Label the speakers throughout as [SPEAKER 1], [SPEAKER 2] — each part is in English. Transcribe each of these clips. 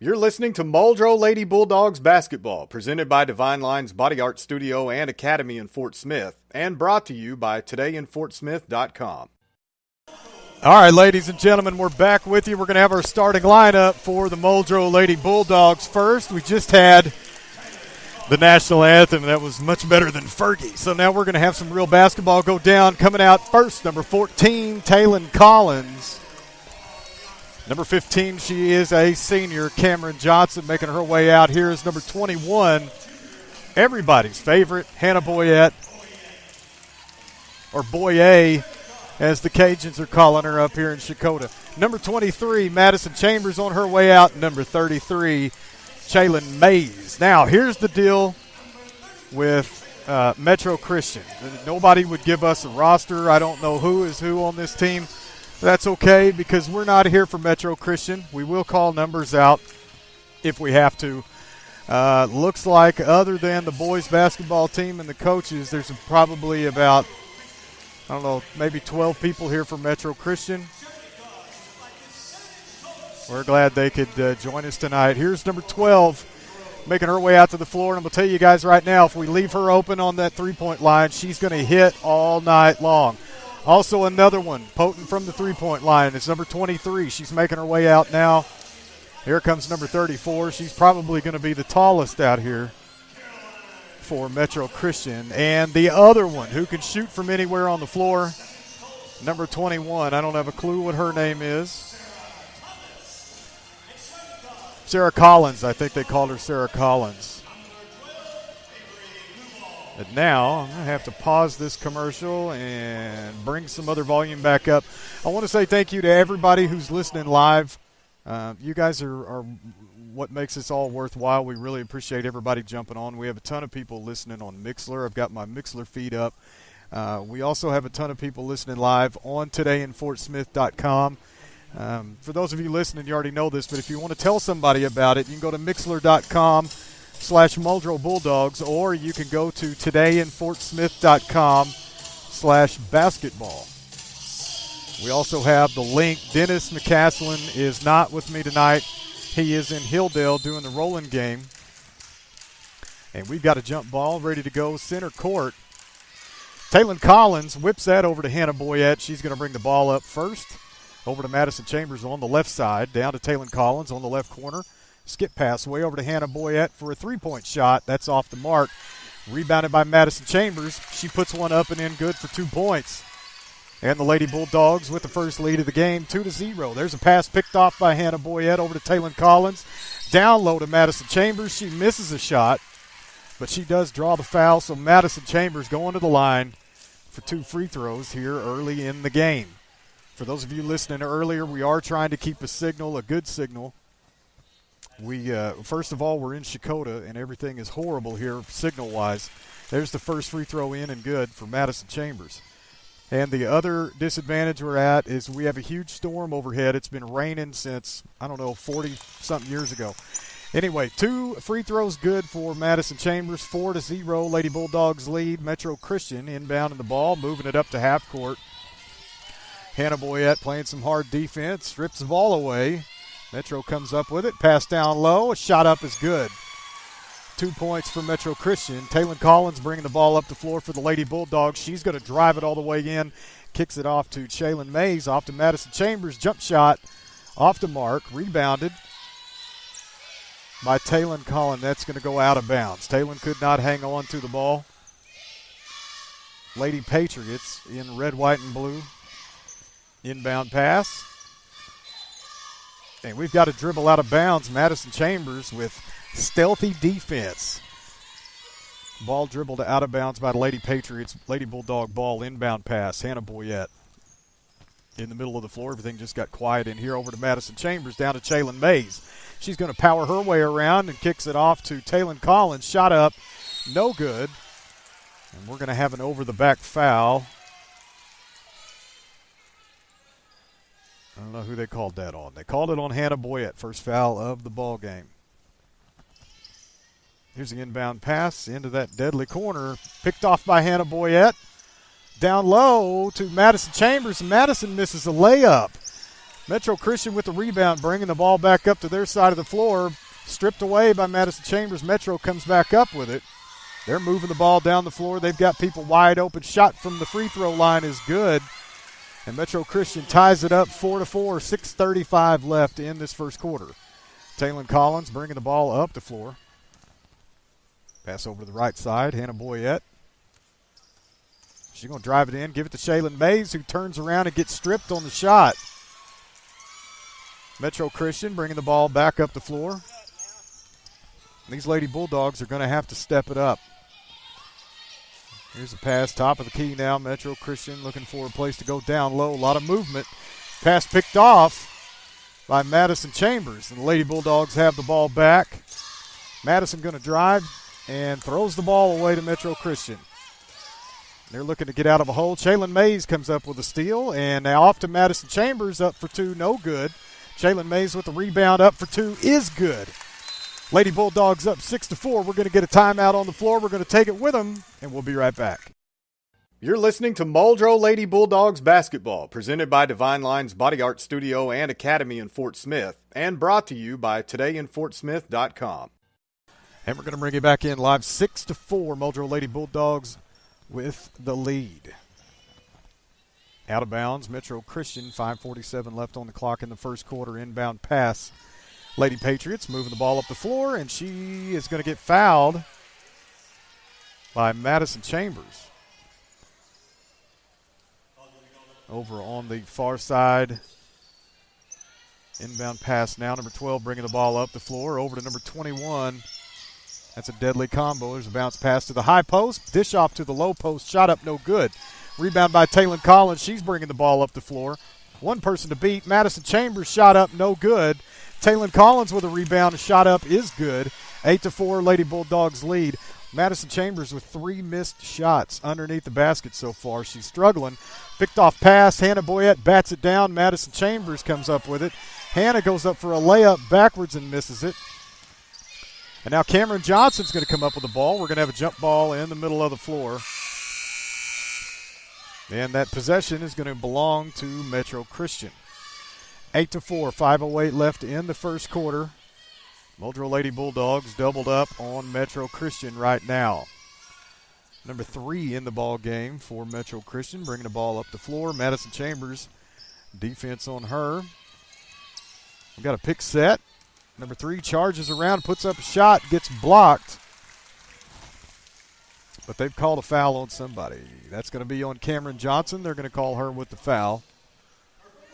[SPEAKER 1] You're listening to Muldrow Lady Bulldogs basketball, presented by Divine Lines Body Art Studio and Academy in Fort Smith, and brought to you by todayinfortsmith.com. All right, ladies and gentlemen, we're back with you. We're going to have our starting lineup for the Muldrow Lady Bulldogs. First, we just had the national anthem. That was much better than Fergie. So now we're going to have some real basketball go down. Coming out first, number 14, Taylon Collins. Number 15, she is a senior, Cameron Johnson, making her way out. Here is number 21, everybody's favorite, Hannah Boyette, or Boye, as the Cajuns are calling her up here in Chakota. Number 23, Madison Chambers on her way out. Number 33, Chaylin Mays. Now, here's the deal with Metro Christian. Nobody would give us a roster. I don't know who is who on this team. That's okay, because we're not here for Metro Christian. We will call numbers out if we have to. Looks like other than the boys basketball team and the coaches, there's probably about, I don't know, maybe 12 people here for Metro Christian. We're glad they could join us tonight. Here's number 12 making her way out to the floor. And I'm going to tell you guys right now, if we leave her open on that three-point line, she's going to hit all night long. Also another one, potent from the three-point line, is number 23. She's making her way out now. Here comes number 34. She's probably going to be the tallest out here for Metro Christian. And the other one who can shoot from anywhere on the floor, number 21. I don't have a clue what her name is. Sarah Collins. I think they called her Sarah Collins. And now I'm going to have to pause this commercial and bring some other volume back up. I want to say thank you to everybody who's listening live. You guys are what makes this all worthwhile. We really appreciate everybody jumping on. We have a ton of people listening on Mixlr. I've got my Mixlr feed up. We also have a ton of people listening live on todayinfortsmith.com. For those of you listening, you already know this, but if you want to tell somebody about it, you can go to mixlr.com/Muldrow Bulldogs, or you can go to todayinfortsmith.com/basketball. We also have the link. Dennis McCaslin is not with me tonight. He is in Hilldale doing the rolling game. And we've got a jump ball ready to go center court. Taylon Collins whips that over to Hannah Boyette. She's going to bring the ball up first. Over to Madison Chambers on the left side. Down to Taylon Collins on the left corner. Skip pass way over to Hannah Boyette for a three-point shot. That's off the mark. Rebounded by Madison Chambers. She puts one up and in good for 2 points. And the Lady Bulldogs with the first lead of the game, 2-0. There's a pass picked off by Hannah Boyette over to Taylon Collins. Down low to Madison Chambers. She misses a shot, but she does draw the foul. So Madison Chambers going to the line for 2 free throws here early in the game. For those of you listening earlier, we are trying to keep a signal, a good signal. We first of all, we're in Chakota, and everything is horrible here signal-wise. There's the first free throw in and good for Madison Chambers. And the other disadvantage we're at is we have a huge storm overhead. It's been raining since, 40-something years ago. Anyway, 2 free throws good for Madison Chambers, 4-0. Lady Bulldogs lead. Metro Christian inbounding the ball, moving it up to half court. Hannah Boyette playing some hard defense, strips the ball away. Metro comes up with it, pass down low, a shot up is good. 2 points for Metro Christian. Taylon Collins bringing the ball up the floor for the Lady Bulldogs. She's going to drive it all the way in, kicks it off to Chaylin Mays, off to Madison Chambers. Jump shot off the mark, rebounded by Taylon Collins. That's going to go out of bounds. Taylon could not hang on to the ball. Lady Patriots in red, white, and blue. Inbound pass. And we've got to dribble out of bounds. Madison Chambers with stealthy defense. Ball dribbled out of bounds by the Lady Patriots. Lady Bulldog ball, inbound pass. Hannah Boyette in the middle of the floor. Everything just got quiet in here. Over to Madison Chambers, down to Chaylin Mays. She's going to power her way around and kicks it off to Taylon Collins. Shot up, no good. And we're going to have an over-the-back foul. I don't know who they called that on. They called it on Hannah Boyette, first foul of the ball game. Here's the inbound pass into that deadly corner, picked off by Hannah Boyette. Down low to Madison Chambers, and Madison misses a layup. Metro Christian with the rebound, bringing the ball back up to their side of the floor. Stripped away by Madison Chambers. Metro comes back up with it. They're moving the ball down the floor. They've got people wide open. Shot from the free throw line is good. And Metro Christian ties it up 4-4, 6:35 left in this first quarter. Taylon Collins bringing the ball up the floor. Pass over to the right side. Hannah Boyette. She's going to drive it in, give it to Shaylin Mays, who turns around and gets stripped on the shot. Metro Christian bringing the ball back up the floor. These Lady Bulldogs are going to have to step it up. Here's a pass, top of the key now. Metro Christian looking for a place to go down low. A lot of movement. Pass picked off by Madison Chambers. And the Lady Bulldogs have the ball back. Madison going to drive and throws the ball away to Metro Christian. They're looking to get out of a hole. Shaylin Mays comes up with a steal. And now off to Madison Chambers, up for two, no good. Shaylin Mays with the rebound, up for two, is good. Lady Bulldogs up 6-4. We're going to get a timeout on the floor. We're going to take it with them, and we'll be right back. You're listening to Muldrow Lady Bulldogs basketball, presented by Divine Lines Body Art Studio and Academy in Fort Smith, and brought to you by todayinfortsmith.com. And we're going to bring you back in live 6-4. Muldrow Lady Bulldogs with the lead. Out of bounds, Metro Christian, 5:47 left on the clock in the first quarter. Inbound pass. Lady Patriots moving the ball up the floor, and she is going to get fouled by Madison Chambers. Over on the far side. Inbound pass now. Number 12 bringing the ball up the floor. Over to number 21. That's a deadly combo. There's a bounce pass to the high post. Dish off to the low post. Shot up, no good. Rebound by Taylon Collins. She's bringing the ball up the floor. One person to beat. Madison Chambers shot up, no good. Taylon Collins with a rebound. A shot up is good. 8-4, Lady Bulldogs lead. Madison Chambers with 3 missed shots underneath the basket so far. She's struggling. Picked off pass. Hannah Boyette bats it down. Madison Chambers comes up with it. Hannah goes up for a layup backwards and misses it. And now Cameron Johnson's going to come up with the ball. We're going to have a jump ball in the middle of the floor. And that possession is going to belong to Metro Christian. 8-4, 5:08 left in the first quarter. Muldrow Lady Bulldogs doubled up on Metro Christian right now. Number 3 in the ball game for Metro Christian, bringing the ball up the floor. Madison Chambers, defense on her. We've got a pick set. Number 3 charges around, puts up a shot, gets blocked. But they've called a foul on somebody. That's going to be on Cameron Johnson. They're going to call her with the foul.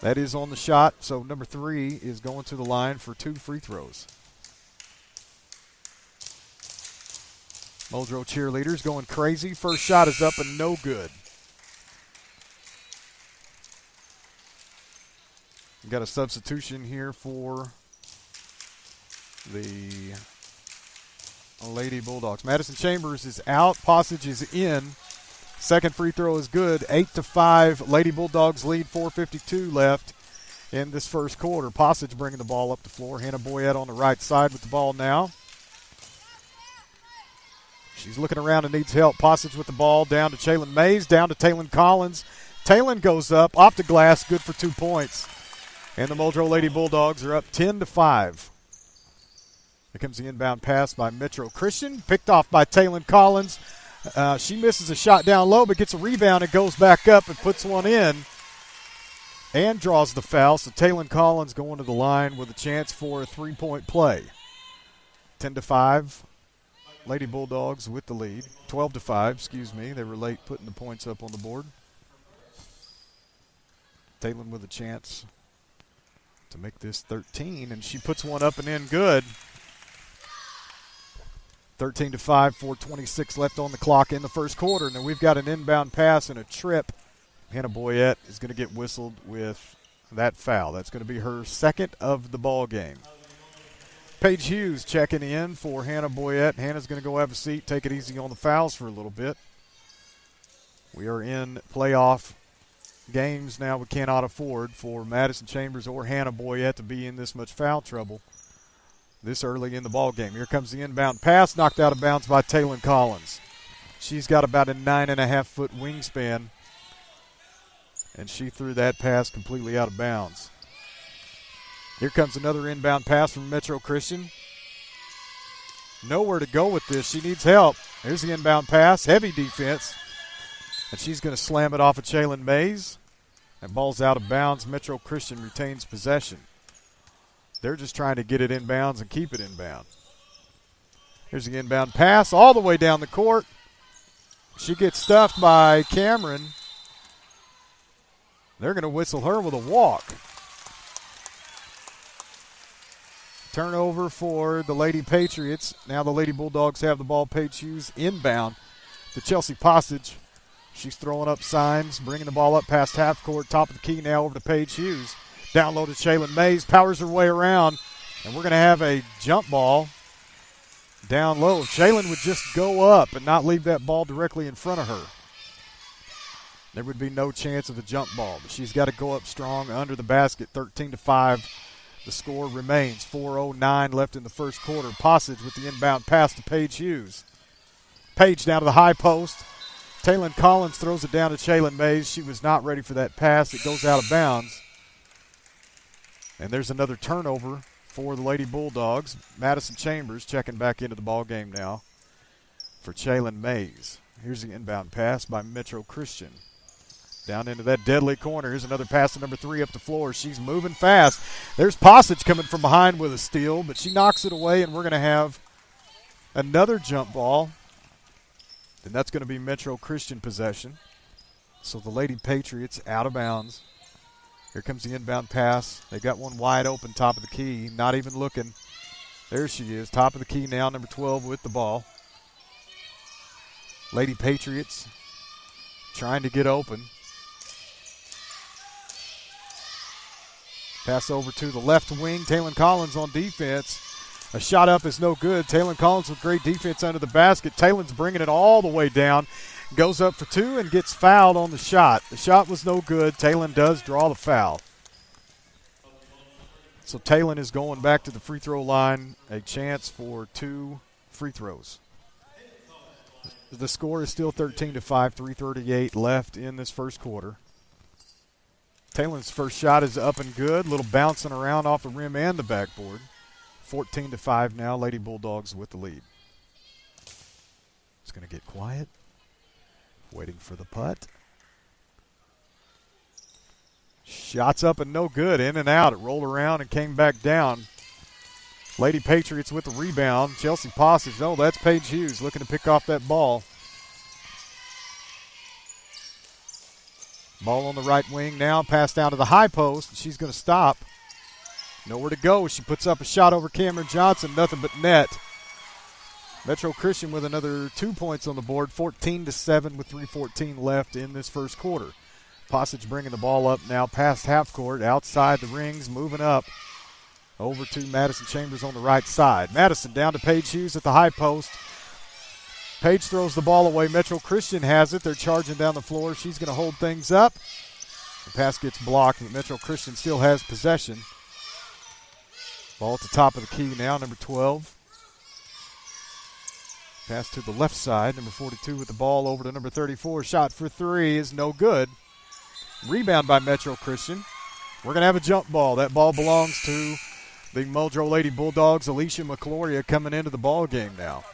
[SPEAKER 1] That is on the shot, so number 3 is going to the line for 2 free throws. Muldrow cheerleaders going crazy. First shot is up and no good. We've got a substitution here for the Lady Bulldogs. Madison Chambers is out. Passage is in. Second free throw is good. 8-5. Lady Bulldogs lead. 4:52 left in this first quarter. Passage bringing the ball up the floor. Hannah Boyette on the right side with the ball now. She's looking around and needs help. Passage with the ball down to Shaylin Mays, down to Taylon Collins. Taylon goes up, off the glass, good for 2 points. And the Muldrow Lady Bulldogs are up 10-5. Here comes the inbound pass by Metro Christian, picked off by Taylon Collins. She misses a shot down low, but gets a rebound and goes back up and puts one in and draws the foul. So Taylon Collins going to the line with a chance for a 3-point play. 10-5. Lady Bulldogs with the lead. 12-5, excuse me. They were late putting the points up on the board. Taylon with a chance to make this 13, and she puts one up and in good. 13-5, 4:26 left on the clock in the first quarter. Now we've got an inbound pass and a trip. Hannah Boyette is going to get whistled with that foul. That's going to be her second of the ball game. Paige Hughes checking in for Hannah Boyette. Hannah's going to go have a seat, take it easy on the fouls for a little bit. We are in playoff games now. We cannot afford for Madison Chambers or Hannah Boyette to be in this much foul trouble this early in the ball game. Here comes the inbound pass, knocked out of bounds by Taylon Collins. She's got about a 9.5-foot wingspan, and she threw that pass completely out of bounds. Here comes another inbound pass from Metro Christian. Nowhere to go with this. She needs help. Here's the inbound pass. Heavy defense. And she's going to slam it off of Jalen Mays. That ball's out of bounds. Metro Christian retains possession. They're just trying to get it inbounds and keep it inbound. Here's the inbound pass all the way down the court. She gets stuffed by Cameron. They're going to whistle her with a walk. Turnover for the Lady Patriots. Now the Lady Bulldogs have the ball. Paige Hughes inbound to Chelsea Passage. She's throwing up signs, bringing the ball up past half court. Top of the key now over to Paige Hughes. Down low to Shaylin Mays. Powers her way around. And we're going to have a jump ball down low. Shaylin would just go up and not leave that ball directly in front of her. There would be no chance of a jump ball. But she's got to go up strong under the basket. 13-5. The score remains. 4:09 left in the first quarter. Passage with the inbound pass to Paige Hughes. Paige down to the high post. Taylon Collins throws it down to Shaylin Mays. She was not ready for that pass. It goes out of bounds. And there's another turnover for the Lady Bulldogs. Madison Chambers checking back into the ball game now for Shaylin Mays. Here's the inbound pass by Metro Christian. Down into that deadly corner. Here's another pass to number 3 up the floor. She's moving fast. There's Passage coming from behind with a steal, but she knocks it away, and we're going to have another jump ball. And that's going to be Metro Christian possession. So the Lady Patriots out of bounds. Here comes the inbound pass. They got one wide open, top of the key. Not even looking. There she is, top of the key now, number 12 with the ball. Lady Patriots trying to get open. Pass over to the left wing. Taylon Collins on defense. A shot up is no good. Taylon Collins with great defense under the basket. Taylon's bringing it all the way down. Goes up for 2 and gets fouled on the shot. The shot was no good. Taylon does draw the foul. So Taylon is going back to the free throw line. A chance for 2 free throws. The score is still 13-5, 3:38 left in this first quarter. Taylon's first shot is up and good. Little bouncing around off the rim and the backboard. 14-5 now. Lady Bulldogs with the lead. It's going to get quiet. Waiting for the putt. Shots up and no good. In and out. It rolled around and came back down. Lady Patriots with the rebound. Chelsea Passage. Oh, that's Paige Hughes looking to pick off that ball. Ball on the right wing now. Pass down to the high post. She's going to stop. Nowhere to go. She puts up a shot over Cameron Johnson. Nothing but net. Metro Christian with another 2 points on the board. 14-7 with 3:14 left in this first quarter. Passage bringing the ball up now past half court. Outside the rings. Moving up. Over to Madison Chambers on the right side. Madison down to Paige Hughes at the high post. Paige throws the ball away. Metro Christian has it. They're charging down the floor. She's going to hold things up. The pass gets blocked, but Metro Christian still has possession. Ball at the top of the key now, number 12. Pass to the left side, number 42 with the ball over to number 34. Shot for 3 is no good. Rebound by Metro Christian. We're going to have a jump ball. That ball belongs to the Muldrow Lady Bulldogs. Alicia McCloria coming into the ball game now.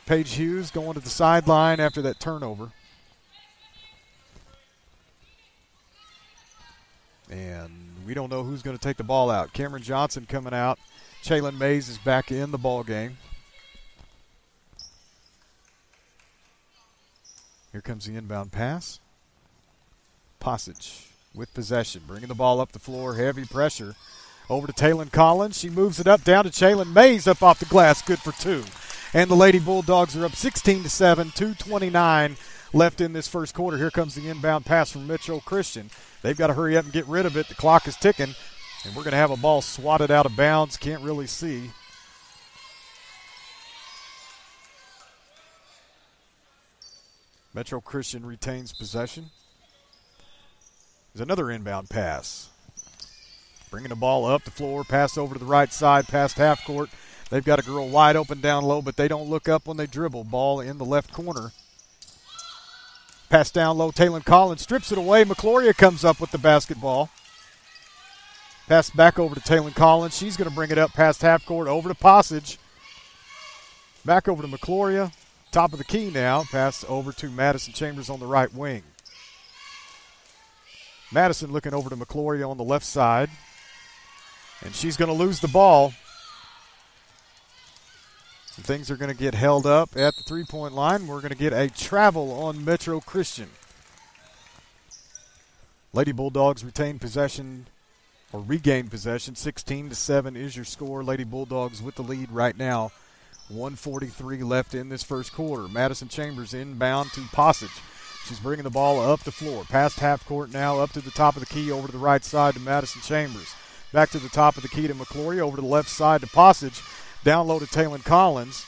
[SPEAKER 1] Paige Hughes going to the sideline after that turnover. And we don't know who's going to take the ball out. Cameron Johnson coming out. Shaylin Mays is back in the ball game. Here comes the inbound pass. Passage with possession, bringing the ball up the floor. Heavy pressure over to Taylon Collins. She moves it up down to Shaylin Mays up off the glass. Good for 2. And the Lady Bulldogs are up 16-7, 2:29 left in this first quarter. Here comes the inbound pass from Metro Christian. They've got to hurry up and get rid of it. The clock is ticking, and we're going to have a ball swatted out of bounds. Can't really see. Metro Christian retains possession. There's another inbound pass. Bringing the ball up the floor, pass over to the right side, past half court. They've got a girl wide open down low, but they don't look up when they dribble. Ball in the left corner. Pass down low, Taylon Collins strips it away. McCloria comes up with the basketball. Pass back over to Taylor Collins. She's going to bring it up past half court over to Passage. Back over to McCloria. Top of the key now. Pass over to Madison Chambers on the right wing. Madison looking over to McCloria on the left side. And she's going to lose the ball. And things are going to get held up at the three-point line. We're going to get a travel on Metro Christian. Lady Bulldogs retain possession or regain possession. 16-7 is your score. Lady Bulldogs with the lead right now. 1:43 left in this first quarter. Madison Chambers inbound to Passage. She's bringing the ball up the floor. Past half court now, up to the top of the key, over to the right side to Madison Chambers. Back to the top of the key to McClory, over to the left side to Passage. Down low to Taylor Collins.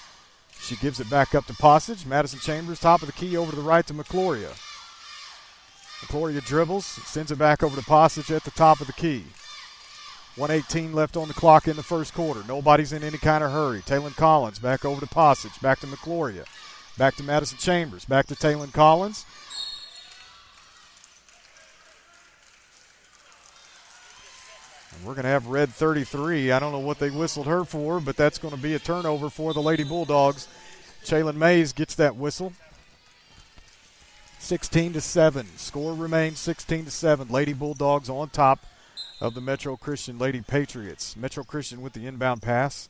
[SPEAKER 1] She gives it back up to Passage. Madison Chambers, top of the key, over to the right to McCloria. McCloria dribbles, sends it back over to Passage at the top of the key. 1:18 left on the clock in the first quarter. Nobody's in any kind of hurry. Taylor Collins back over to Passage, back to McCloria, back to Madison Chambers, back to Taylor Collins. And we're going to have red 33. I don't know what they whistled her for, but that's going to be a turnover for the Lady Bulldogs. Shaylin Mays gets that whistle. 16-7. Score remains 16-7. Lady Bulldogs on top of the Metro Christian Lady Patriots. Metro Christian with the inbound pass.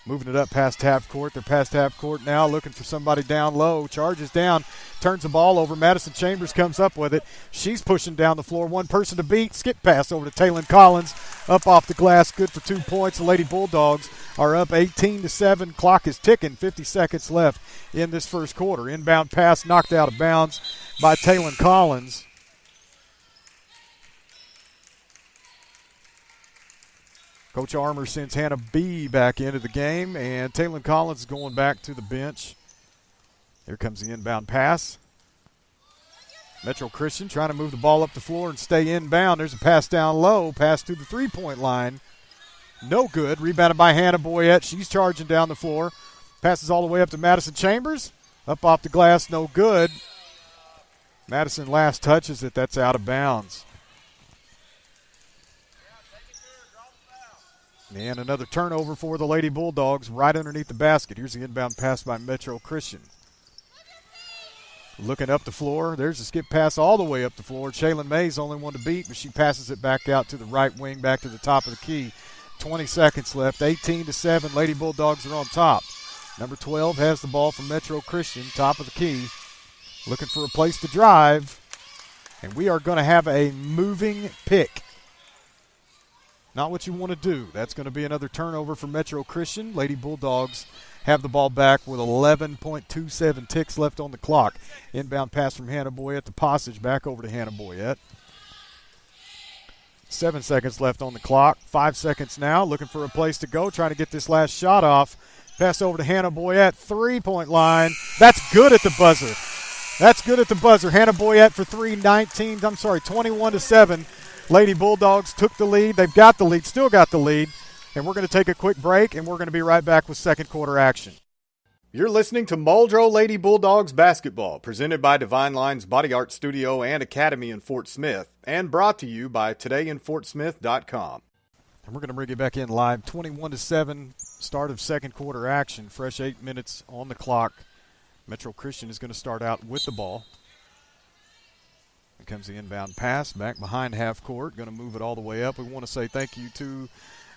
[SPEAKER 1] Moving it up past half court. They're past half court now, looking for somebody down low. Charges down, turns the ball over. Madison Chambers comes up with it. She's pushing down the floor. One person to beat. Skip pass over to Taylor Collins. Up off the glass, good for 2 points. The Lady Bulldogs are up 18-7. Clock is ticking. 50 seconds left in this first quarter. Inbound pass knocked out of bounds by Taylor Collins. Coach Armour sends Hannah B back into the game, and Taylor Collins is going back to the bench. Here comes the inbound pass. Metro Christian trying to move the ball up the floor and stay inbound. There's a pass down low, pass to the three-point line. No good. Rebounded by Hannah Boyette. She's charging down the floor. Passes all the way up to Madison Chambers. Up off the glass, no good. Madison last touches it. That's out of bounds. And another turnover for the Lady Bulldogs right underneath the basket. Here's the inbound pass by Metro Christian. Looking up the floor. There's a skip pass all the way up the floor. Shaylin Mays only one to beat, but she passes it back out to the right wing, back to the top of the key. 20 seconds left. 18-7. Lady Bulldogs are on top. Number 12 has the ball from Metro Christian, top of the key. Looking for a place to drive. And we are going to have a moving pick. Not what you want to do. That's going to be another turnover for Metro Christian. Lady Bulldogs have the ball back with 11.27 ticks left on the clock. Inbound pass from Hannah Boyette to Passage, back over to Hannah Boyette. 7 seconds left on the clock. 5 seconds now, looking for a place to go, trying to get this last shot off. Pass over to Hannah Boyette, three-point line. That's good at the buzzer. That's good at the buzzer. Hannah Boyette for 21-7. Lady Bulldogs took the lead. They've got the lead, still got the lead. And we're going to take a quick break, and we're going to be right back with second quarter action. You're listening to Muldrow Lady Bulldogs basketball, presented by Divine Lines Body Art Studio and Academy in Fort Smith, and brought to you by todayinfortsmith.com. And we're going to bring you back in live. 21-7, start of second quarter action. Fresh 8 minutes on the clock. Metro Christian is going to start out with the ball. Here comes the inbound pass back behind half court. Going to move it all the way up. We want to say thank you to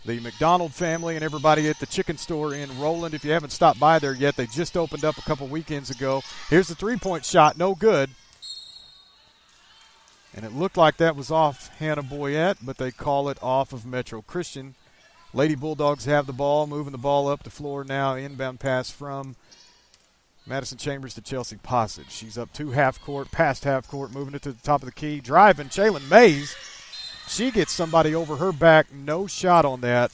[SPEAKER 1] the McDonald family and everybody at the chicken store in Roland. If you haven't stopped by there yet, they just opened up a couple weekends ago. Here's the three-point shot. No good. And it looked like that was off Hannah Boyette, but they call it off of Metro Christian. Lady Bulldogs have the ball, moving the ball up the floor now. Inbound pass from Madison Chambers to Chelsea Passage. She's up to half court, past half court, moving it to the top of the key. Driving, Shaylin Mays. She gets somebody over her back. No shot on that.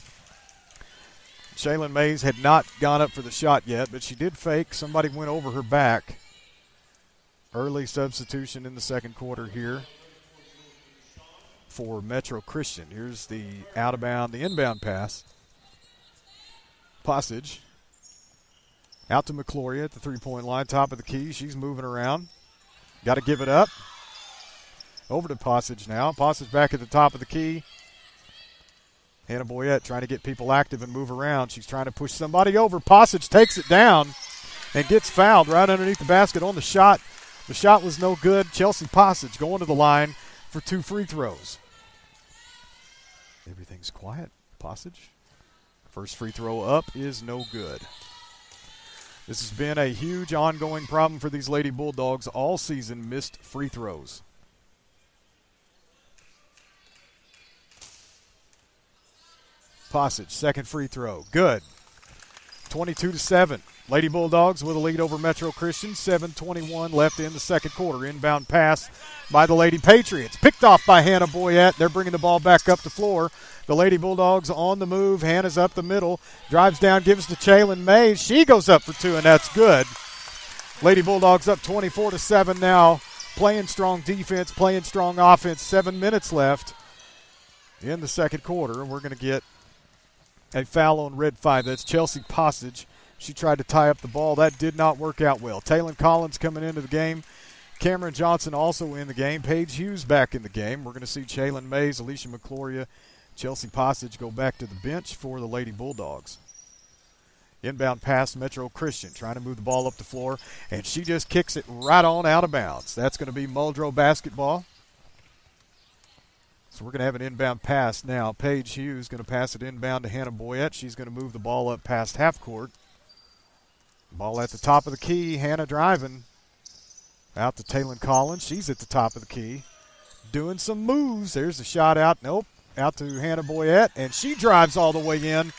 [SPEAKER 1] Shaylin Mays had not gone up for the shot yet, but she did fake. Somebody went over her back. Early substitution in the second quarter here for Metro Christian. Here's the the inbound pass. Passage. Out to McCloria at the three-point line, top of the key. She's moving around. Got to give it up. Over to Passage now. Passage back at the top of the key. Hannah Boyette trying to get people active and move around. She's trying to push somebody over. Passage takes it down and gets fouled right underneath the basket on the shot. The shot was no good. Chelsea Passage going to the line for 2 free throws. Everything's quiet. Passage. First free throw up is no good. This has been a huge ongoing problem for these Lady Bulldogs all season, missed free throws. Passage, second free throw. Good. 22-7. Lady Bulldogs with a lead over Metro Christian. 7:21 left in the second quarter. Inbound pass by the Lady Patriots. Picked off by Hannah Boyette. They're bringing the ball back up the floor. The Lady Bulldogs on the move. Hannah's up the middle. Drives down, gives to Chaylin Mays. She goes up for 2, and that's good. Lady Bulldogs up 24-7 now. Playing strong defense, playing strong offense. 7 minutes left in the second quarter. And we're going to get a foul on red 5. That's Chelsea Passage. She tried to tie up the ball. That did not work out well. Taylon Collins coming into the game. Cameron Johnson also in the game. Paige Hughes back in the game. We're going to see Chaylin Mays, Alicia McCloria, Chelsea Passage go back to the bench for the Lady Bulldogs. Inbound pass, Metro Christian trying to move the ball up the floor, and she just kicks it right on out of bounds. That's going to be Muldrow basketball. So we're going to have an inbound pass now. Paige Hughes going to pass it inbound to Hannah Boyette. She's going to move the ball up past half court. Ball at the top of the key. Hannah driving. Out to Taylon Collins. She's at the top of the key. Doing some moves. There's the shot out. Nope. Out to Hannah Boyette. And she drives all the way in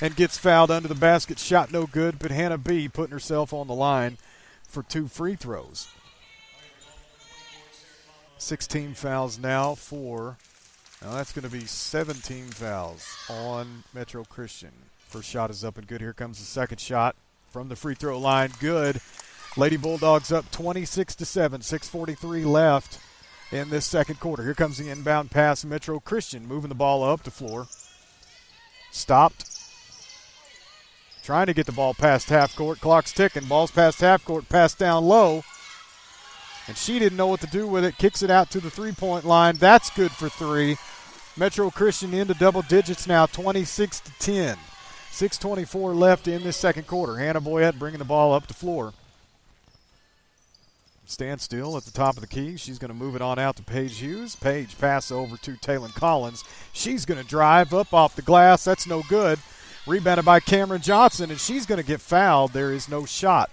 [SPEAKER 1] and gets fouled under the basket. Shot no good, but Hannah B putting herself on the line for 2 free throws. 16 fouls now for, now that's going to be 17 fouls on Metro Christian. First shot is up and good. Here comes the second shot from the free throw line. Good. Lady Bulldogs up 26-7. 6:43 left in this second quarter. Here comes the inbound pass. Metro Christian moving the ball up the floor. Stopped. Trying to get the ball past half court. Clock's ticking. Ball's past half court. Pass down low. And she didn't know what to do with it. Kicks it out to the three-point line. That's good for 3. Metro Christian into double digits now, 26-10. 6:24 left in this second quarter. Hannah Boyette bringing the ball up the floor. Stand still at the top of the key. She's going to move it on out to Paige Hughes. Paige pass over to Taylon Collins. She's going to drive up off the glass. That's no good. Rebounded by Cameron Johnson, and she's going to get fouled. There is no shot.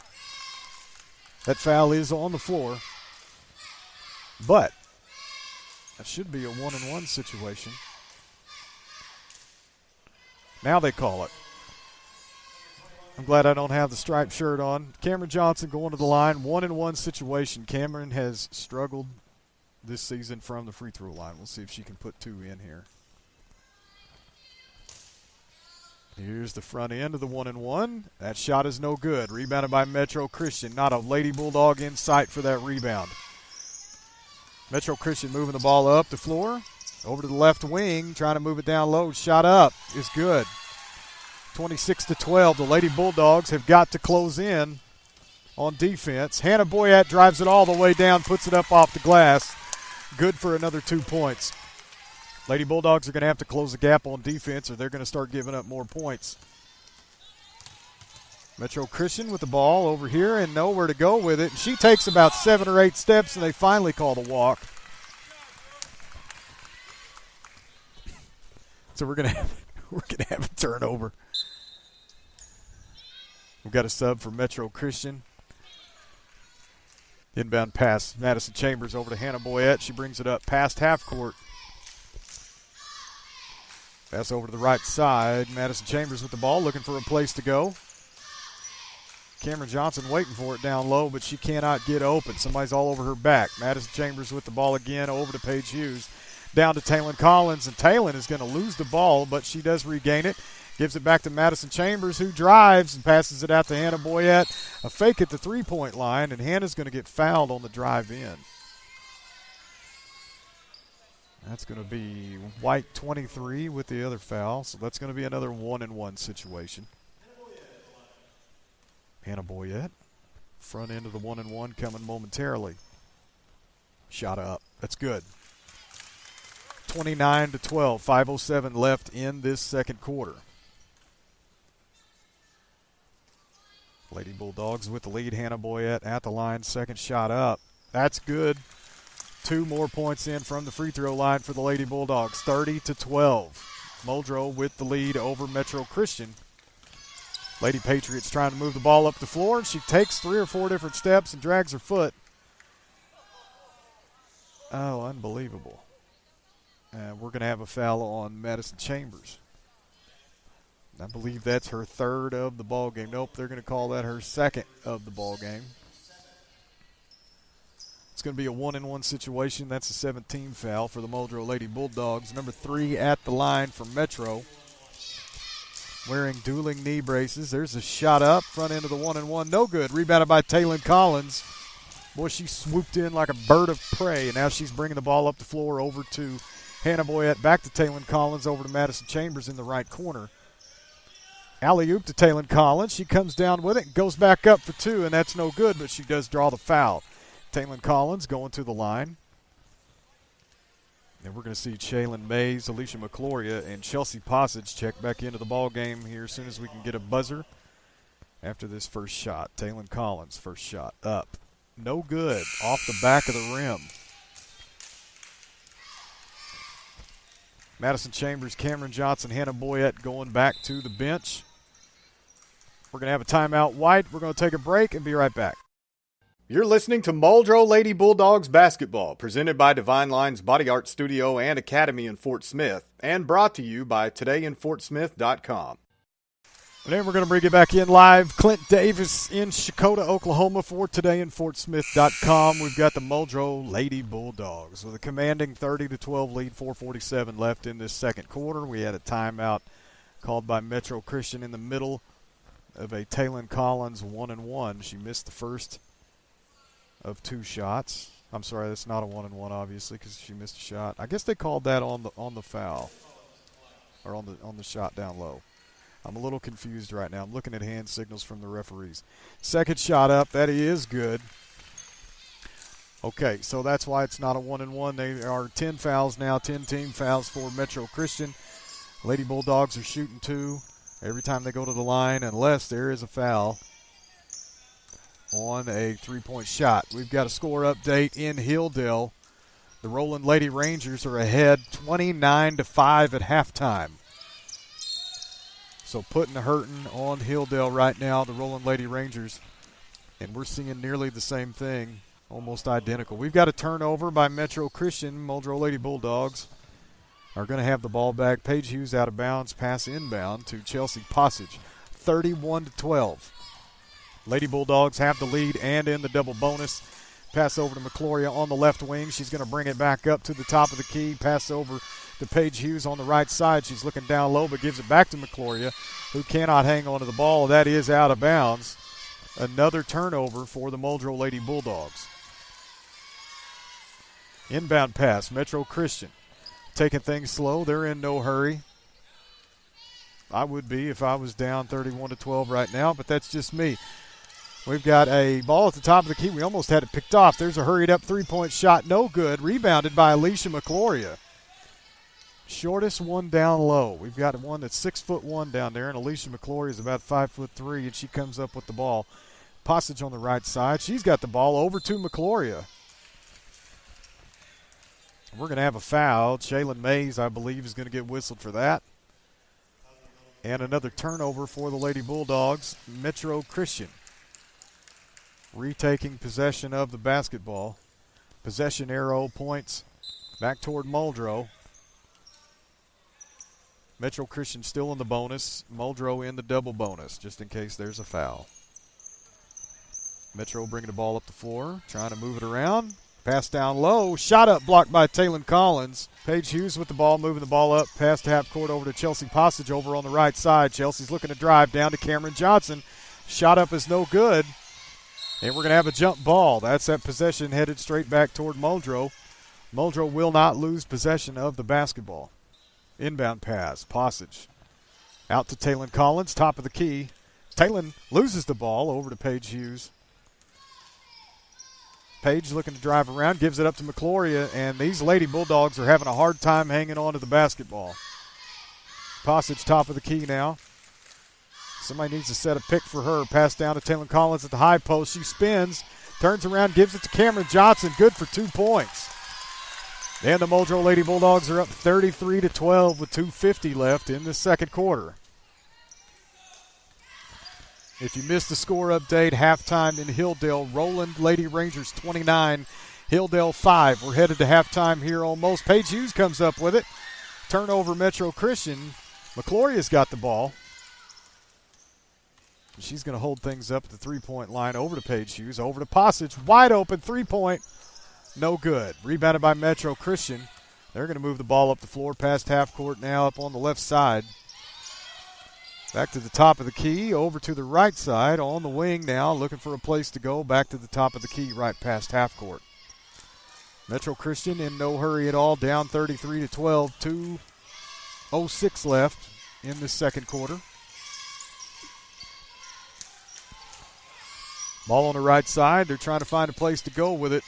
[SPEAKER 1] That foul is on the floor. But that should be a 1-and-1 situation. Now they call it. I'm glad I don't have the striped shirt on. Cameron Johnson going to the line. 1-and-1 situation. Cameron has struggled this season from the free throw line. We'll see if she can put 2 in here. Here's the front end of the 1-and-1. That shot is no good. Rebounded by Metro Christian. Not a Lady Bulldog in sight for that rebound. Metro Christian moving the ball up the floor. Over to the left wing. Trying to move it down low. Shot up is good. 26-12. The Lady Bulldogs have got to close in on defense. Hannah Boyette drives it all the way down. Puts it up off the glass. Good for another 2 points. Lady Bulldogs are going to have to close the gap on defense or they're going to start giving up more points. Metro Christian with the ball over here and nowhere to go with it. She takes about 7 or 8 steps and they finally call the walk. So we're going to have a turnover. We've got a sub for Metro Christian. Inbound pass, Madison Chambers over to Hannah Boyette. She brings it up past half court. Pass over to the right side. Madison Chambers with the ball, looking for a place to go. Cameron Johnson waiting for it down low, but she cannot get open. Somebody's all over her back. Madison Chambers with the ball again, over to Paige Hughes. Down to Taylon Collins, and Taylon is going to lose the ball, but she does regain it. Gives it back to Madison Chambers, who drives and passes it out to Hannah Boyette. A fake at the three-point line, and Hannah's going to get fouled on the drive in. That's going to be White 23 with the other foul, so that's going to be another 1-and-1 situation. Hannah Boyette, front end of the 1-and-1 coming momentarily. Shot up. That's good. 29-12. 5:07 left in this second quarter. Lady Bulldogs with the lead. Hannah Boyette at the line. Second shot up. That's good. 2 more points in from the free throw line for the Lady Bulldogs. 30-12. Muldrow with the lead over Metro Christian. Lady Patriots trying to move the ball up the floor, and she takes 3 or 4 different steps and drags her foot. Oh, unbelievable. We're going to have a foul on Madison Chambers. I believe that's her 3rd of the ball game. Nope, they're going to call that her 2nd of the ball game. It's going to be a 1-and-1 situation. That's a 17 foul for the Muldrow Lady Bulldogs. Number 3 at the line for Metro, wearing dueling knee braces. There's a shot up, front end of the 1-and-1. No good. Rebounded by Taylon Collins. Boy, she swooped in like a bird of prey, and now she's bringing the ball up the floor over to Hannah Boyette. Back to Taylon Collins, over to Madison Chambers in the right corner. Alley-oop to Taylon Collins. She comes down with it, goes back up for 2, and that's no good, but she does draw the foul. Taylon Collins going to the line. And we're going to see Shaylin Mays, Alicia McCloria, and Chelsea Passage check back into the ball game here as soon as we can get a buzzer after this first shot. Taylon Collins, first shot up. No good. Off the back of the rim. Madison Chambers, Cameron Johnson, Hannah Boyette going back to the bench. We're going to have a timeout. White. We're going to take a break and be right back. You're listening to Muldrow Lady Bulldogs basketball, presented by Divine Lines Body Art Studio and Academy in Fort Smith, and brought to you by todayinfortsmith.com. And then we're going to bring it back in live. Clint Davis in Chakota, Oklahoma for todayinfortsmith.com. We've got the Muldrow Lady Bulldogs with a commanding 30-12 lead, 4:47 left in this second quarter. We had a timeout called by Metro Christian in the middle of a Taylon Collins 1-and-1. She missed the first of 2 shots. I'm sorry, that's not a 1-and-1 obviously because she missed a shot. I guess they called that on the foul or on the shot down low. I'm a little confused right now. I'm looking at hand signals from the referees. Second shot up, that is good. Okay, so that's why it's not a 1-and-1. They are 10 fouls now, 10 team fouls for Metro Christian. Lady Bulldogs are shooting 2 every time they go to the line unless there is a foul on a 3-point shot. We've got a score update in Hilldale. The Roland Lady Rangers are ahead 29-5 at halftime. So putting the hurting on Hilldale right now, the Roland Lady Rangers. And we're seeing nearly the same thing, almost identical. We've got a turnover by Metro Christian. Muldrow Lady Bulldogs are going to have the ball back. Paige Hughes out of bounds, pass inbound to Chelsea Passage. 31-12. Lady Bulldogs have the lead and in the double bonus. Pass over to McCloria on the left wing. She's going to bring it back up to the top of the key. Pass over to Paige Hughes on the right side. She's looking down low but gives it back to McCloria, who cannot hang on to the ball. That is out of bounds. Another turnover for the Muldrow Lady Bulldogs. Inbound pass, Metro Christian. Taking things slow. They're in no hurry. I would be if I was down 31-12 right now, but that's just me. We've got a ball at the top of the key. We almost had it picked off. There's a hurried up 3-point shot. No good. Rebounded by Alicia McCloria. Shortest one down low. We've got one that's 6'1" down there, and Alicia McCloria is about 5'3", and she comes up with the ball. Passage on the right side. She's got the ball over to McCloria. We're going to have a foul. Shaylin Mays, I believe, is going to get whistled for that. And another turnover for the Lady Bulldogs. Metro Christian retaking possession of the basketball. Possession arrow points back toward Muldrow. Metro Christian still in the bonus. Muldrow in the double bonus, just in case there's a foul. Metro bringing the ball up the floor, trying to move it around. Pass down low. Shot up blocked by Taylon Collins. Paige Hughes with the ball, moving the ball up. Pass to half court over to Chelsea Passage over on the right side. Chelsea's looking to drive down to Cameron Johnson. Shot up is no good. And we're going to have a jump ball. That's that possession headed straight back toward Muldrow. Muldrow will not lose possession of the basketball. Inbound pass. Passage. Out to Taylon Collins, top of the key. Taylon loses the ball over to Paige Hughes. Page looking to drive around, gives it up to McCloria, and these Lady Bulldogs are having a hard time hanging on to the basketball. Passage top of the key now. Somebody needs to set a pick for her. Pass down to Taylor Collins at the high post. She spins, turns around, gives it to Cameron Johnson. Good for 2 points. And the Muldrow Lady Bulldogs are up 33-12 with 2:50 left in the second quarter. If you missed the score update, halftime in Hilldale, Roland Lady Rangers 29, Hilldale 5. We're headed to halftime here almost. Paige Hughes comes up with it. Turnover Metro Christian. McCloria's got the ball. She's going to hold things up at the three-point line. Over to Paige Hughes, over to Passage. Wide open, three-point. No good. Rebounded by Metro Christian. They're going to move the ball up the floor past half court now up on the left side. Back to the top of the key, over to the right side, on the wing now, looking for a place to go. Back to the top of the key, right past half court. Metro Christian in no hurry at all, down 33-12, 2:06 left in the second quarter. Ball on the right side, they're trying to find a place to go with it.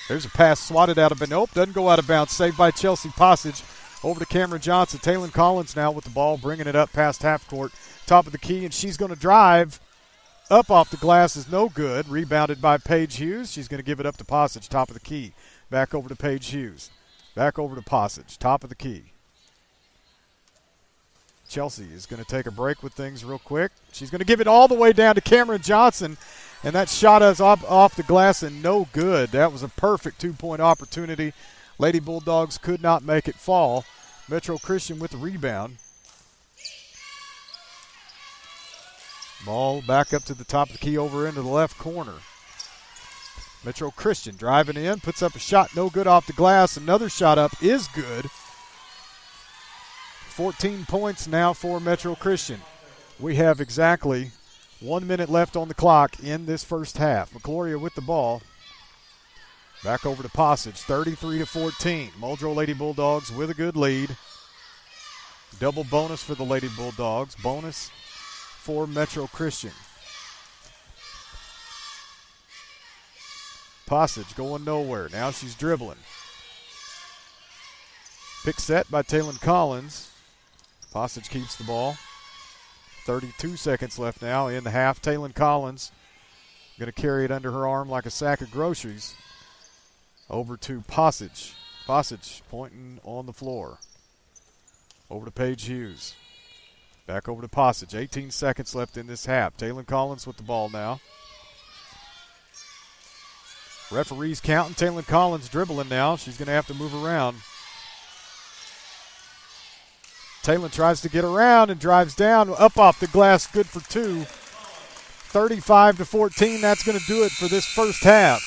[SPEAKER 1] There's a pass swatted out of Nope, doesn't go out of bounds, saved by Chelsea Passage. Over to Cameron Johnson. Taylor Collins now with the ball, bringing it up past half court. Top of the key, and she's going to drive. Up off the glass is no good. Rebounded by Paige Hughes. She's going to give it up to Passage, top of the key. Back over to Paige Hughes. Back over to Passage, top of the key. Chelsea is going to take a break with things real quick. She's going to give it all the way down to Cameron Johnson, and that shot is off the glass and no good. That was a perfect two-point opportunity. Lady Bulldogs could not make it fall. Metro Christian with the rebound. Ball back up to the top of the key, over into the left corner. Metro Christian driving in, puts up a shot, no good off the glass. Another shot up is good. 14 points now for Metro Christian. We have exactly 1 minute left on the clock in this first half. McCloria with the ball. Back over to Passage, 33-14. Muldrow Lady Bulldogs with a good lead. Double bonus for the Lady Bulldogs. Bonus for Metro Christian. Passage going nowhere. Now she's dribbling. Pick set by Taylor Collins. Passage keeps the ball. 32 seconds left now in the half. Taylor Collins going to carry it under her arm like a sack of groceries. Over to Passage. Passage pointing on the floor. Over to Paige Hughes. Back over to Passage. 18 seconds left in this half. Taylor Collins with the ball now. Referees counting. Taylor Collins dribbling now. She's going to have to move around. Taylor tries to get around and drives down. Up off the glass. Good for 2. 35-14. That's going to do it for this first half.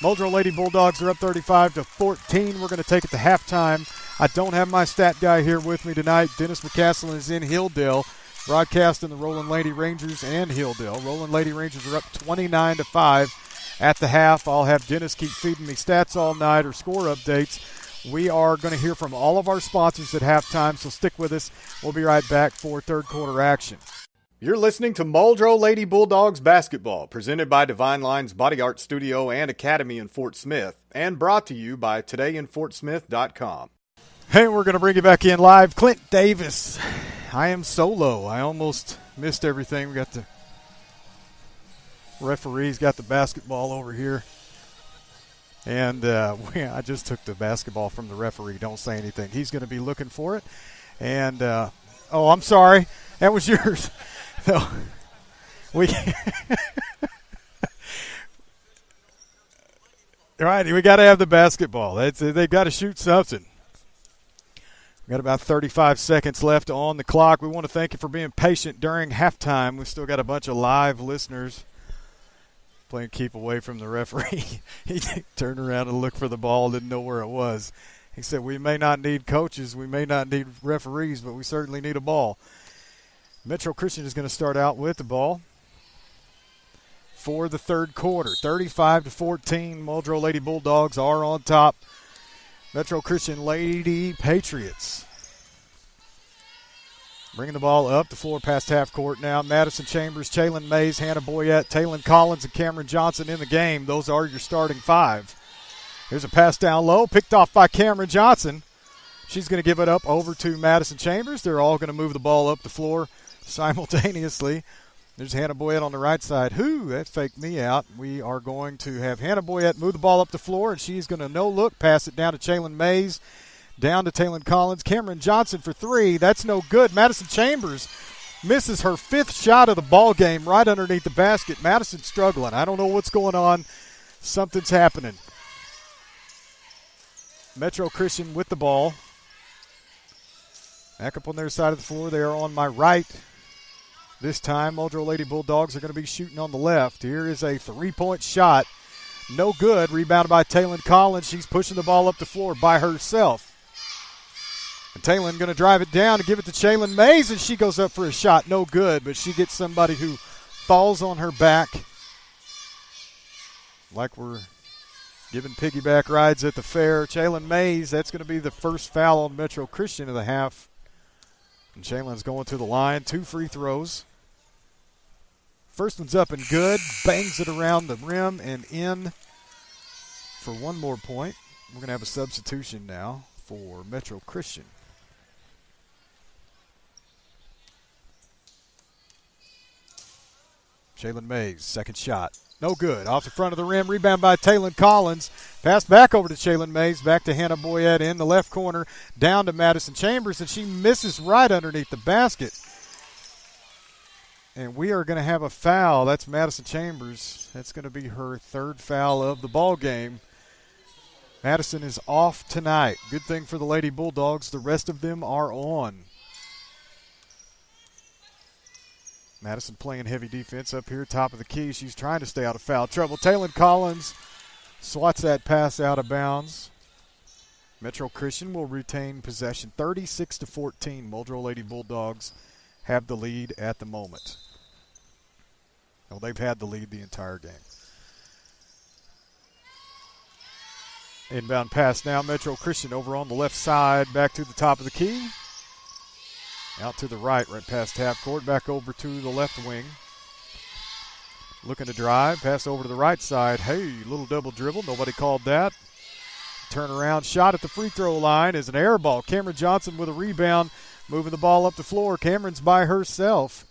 [SPEAKER 1] Muldrow Lady Bulldogs are up 35-14. We're going to take it to halftime. I don't have my stat guy here with me tonight. Dennis McCaslin is in Hilldale, broadcasting the Roland Lady Rangers and Hilldale. Roland Lady Rangers are up 29-5 at the half. I'll have Dennis keep feeding me stats all night or score updates. We are going to hear from all of our sponsors at halftime, so stick with us. We'll be right back for third quarter action. You're listening to Muldrow Lady Bulldogs basketball, presented by Divine Lines Body Art Studio and Academy in Fort Smith, and brought to you by todayinfortsmith.com. Hey, we're going to bring you back in live. Clint Davis. I am solo. I almost missed everything. We got the referees, got the basketball over here. And I just took the basketball from the referee. Don't say anything. He's going to be looking for it. And, I'm sorry. That was yours. No, we right. We got to have the basketball. They've got to shoot something. We got about 35 seconds left on the clock. We want to thank you for being patient during halftime. We've still got a bunch of live listeners playing keep away from the referee. He turned around and looked for the ball, didn't know where it was. He said, "We may not need coaches, we may not need referees, but we certainly need a ball." Metro Christian is going to start out with the ball for the third quarter. 35-14, Muldrow Lady Bulldogs are on top. Metro Christian Lady Patriots. Bringing the ball up the floor past half court now. Madison Chambers, Jalen Mays, Hannah Boyette, Taylon Collins, and Cameron Johnson in the game. Those are your starting five. Here's a pass down low, picked off by Cameron Johnson. She's going to give it up over to Madison Chambers. They're all going to move the ball up the floor simultaneously. There's Hannah Boyette on the right side. That faked me out. We are going to have Hannah Boyette move the ball up the floor, and she's going to no-look pass it down to Jalen Mays, down to Taylon Collins. Cameron Johnson for three. That's no good. Madison Chambers misses her fifth shot of the ball game right underneath the basket. Madison's struggling. I don't know what's going on. Something's happening. Metro Christian with the ball. Back up on their side of the floor. They are on my right. This time, Muldrow Lady Bulldogs are going to be shooting on the left. Here is a three-point shot. No good. Rebounded by Taylon Collins. She's pushing the ball up the floor by herself. And Taylon going to drive it down and give it to Jalen Mays, and she goes up for a shot. No good, but she gets somebody who falls on her back. Like we're giving piggyback rides at the fair. Jalen Mays, that's going to be the first foul on Metro Christian of the half. And Jalen's going to the line. 2 free throws. First one's up and good. Bangs it around the rim and in for one more point. We're going to have a substitution now for Metro Christian. Jalen Mays, second shot. No good. Off the front of the rim. Rebound by Taylon Collins. Pass back over to Jalen Mays. Back to Hannah Boyette in the left corner. Down to Madison Chambers, and she misses right underneath the basket. And we are going to have a foul. That's Madison Chambers. That's going to be her third foul of the ball game. Madison is off tonight. Good thing for the Lady Bulldogs. The rest of them are on. Madison playing heavy defense up here, top of the key. She's trying to stay out of foul trouble. Taylon Collins swats that pass out of bounds. Metro Christian will retain possession. 36-14. Muldrow Lady Bulldogs have the lead at the moment. Well, they've had the lead the entire game. Inbound pass now. Metro Christian over on the left side, back to the top of the key. Out to the right past half court, back over to the left wing. Looking to drive, pass over to the right side. Hey, little double dribble, nobody called that. Turnaround shot at the free throw line is an air ball. Cameron Johnson with a rebound, moving the ball up the floor. Cameron's by herself,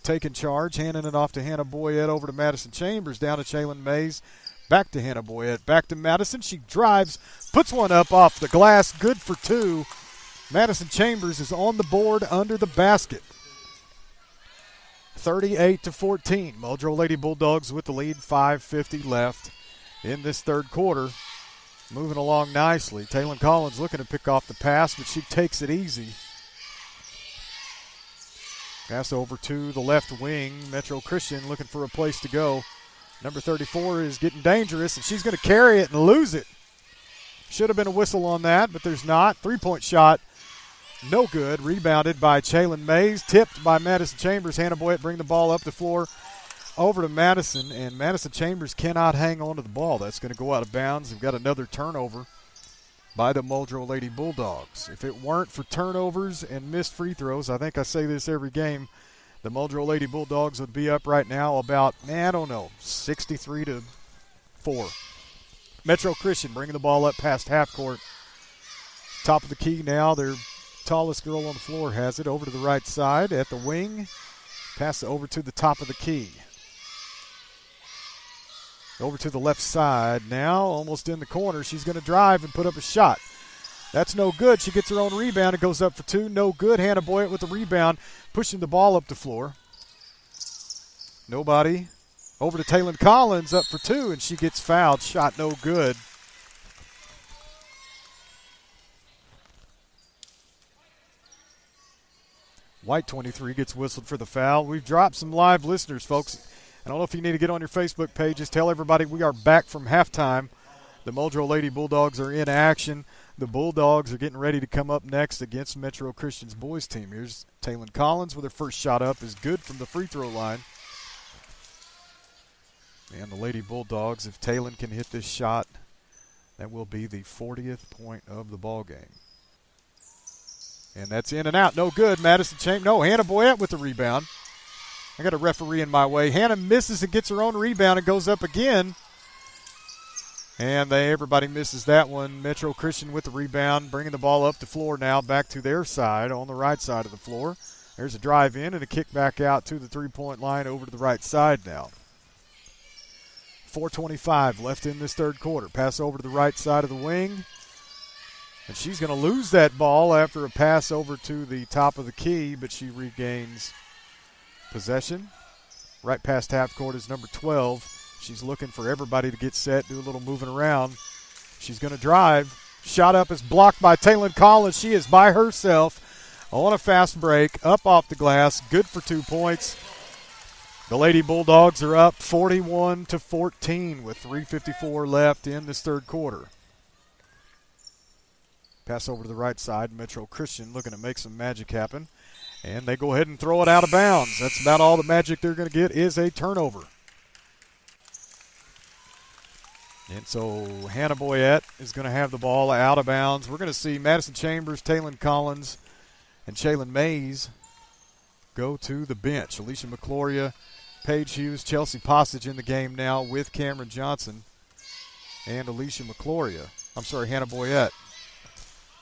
[SPEAKER 1] taking charge, handing it off to Hannah Boyette, over to Madison Chambers, down to Jalen Mays, back to Hannah Boyette, back to Madison. She drives, puts one up off the glass, good for two. Madison Chambers is on the board under the basket. 38-14. Muldrow Lady Bulldogs with the lead, 5:50 left in this third quarter. Moving along nicely. Taylon Collins looking to pick off the pass, but she takes it easy. Pass over to the left wing. Metro Christian looking for a place to go. Number 34 is getting dangerous, and she's going to carry it and lose it. Should have been a whistle on that, but there's not. Three-point shot. No good. Rebounded by Jalen Mays. Tipped by Madison Chambers. Hannah Boyette bring the ball up the floor over to Madison, and Madison Chambers cannot hang on to the ball. That's going to go out of bounds. We've got another turnover by the Muldrow Lady Bulldogs. If it weren't for turnovers and missed free throws, I think I say this every game, the Muldrow Lady Bulldogs would be up right now about, 63-4. Metro Christian bringing the ball up past half court. Top of the key now. Their tallest girl on the floor has it over to the right side at the wing. Pass it over to the top of the key. Over to the left side now, almost in the corner. She's going to drive and put up a shot. That's no good. She gets her own rebound and goes up for two. No good. Hannah Boyette with the rebound, pushing the ball up the floor. Nobody. Over to Taylon Collins, up for two, and she gets fouled. Shot no good. White 23 gets whistled for the foul. We've dropped some live listeners, folks. I don't know if you need to get on your Facebook pages. Tell everybody we are back from halftime. The Muldrow Lady Bulldogs are in action. The Bulldogs are getting ready to come up next against Metro Christian's boys team. Here's Taylon Collins with her first shot up. Is good from the free throw line. And the Lady Bulldogs, if Taylon can hit this shot, that will be the 40th point of the ball game. And that's in and out. No good. Madison Chambers. No, Hannah Boyette with the rebound. I got a referee in my way. Hannah misses and gets her own rebound and goes up again. And everybody misses that one. Metro Christian with the rebound, bringing the ball up the floor now, back to their side on the right side of the floor. There's a drive in and a kick back out to the three-point line over to the right side now. 4:25 left in this third quarter. Pass over to the right side of the wing. And she's going to lose that ball after a pass over to the top of the key, but she regains possession. Right past half court is number 12. She's looking for everybody to get set, do a little moving around. She's going to drive. Shot up is blocked by Taylon Collins. She is by herself on a fast break, up off the glass, good for 2 points. The Lady Bulldogs are up 41-14 with 3:54 left in this third quarter. Pass over to the right side. Metro Christian looking to make some magic happen. And they go ahead and throw it out of bounds. That's about all the magic they're going to get is a turnover. And so Hannah Boyette is going to have the ball out of bounds. We're going to see Madison Chambers, Taylon Collins, and Shaylin Mays go to the bench. Alicia McCloria, Paige Hughes, Chelsea Passage in the game now with Cameron Johnson and Alicia McCloria. Hannah Boyette.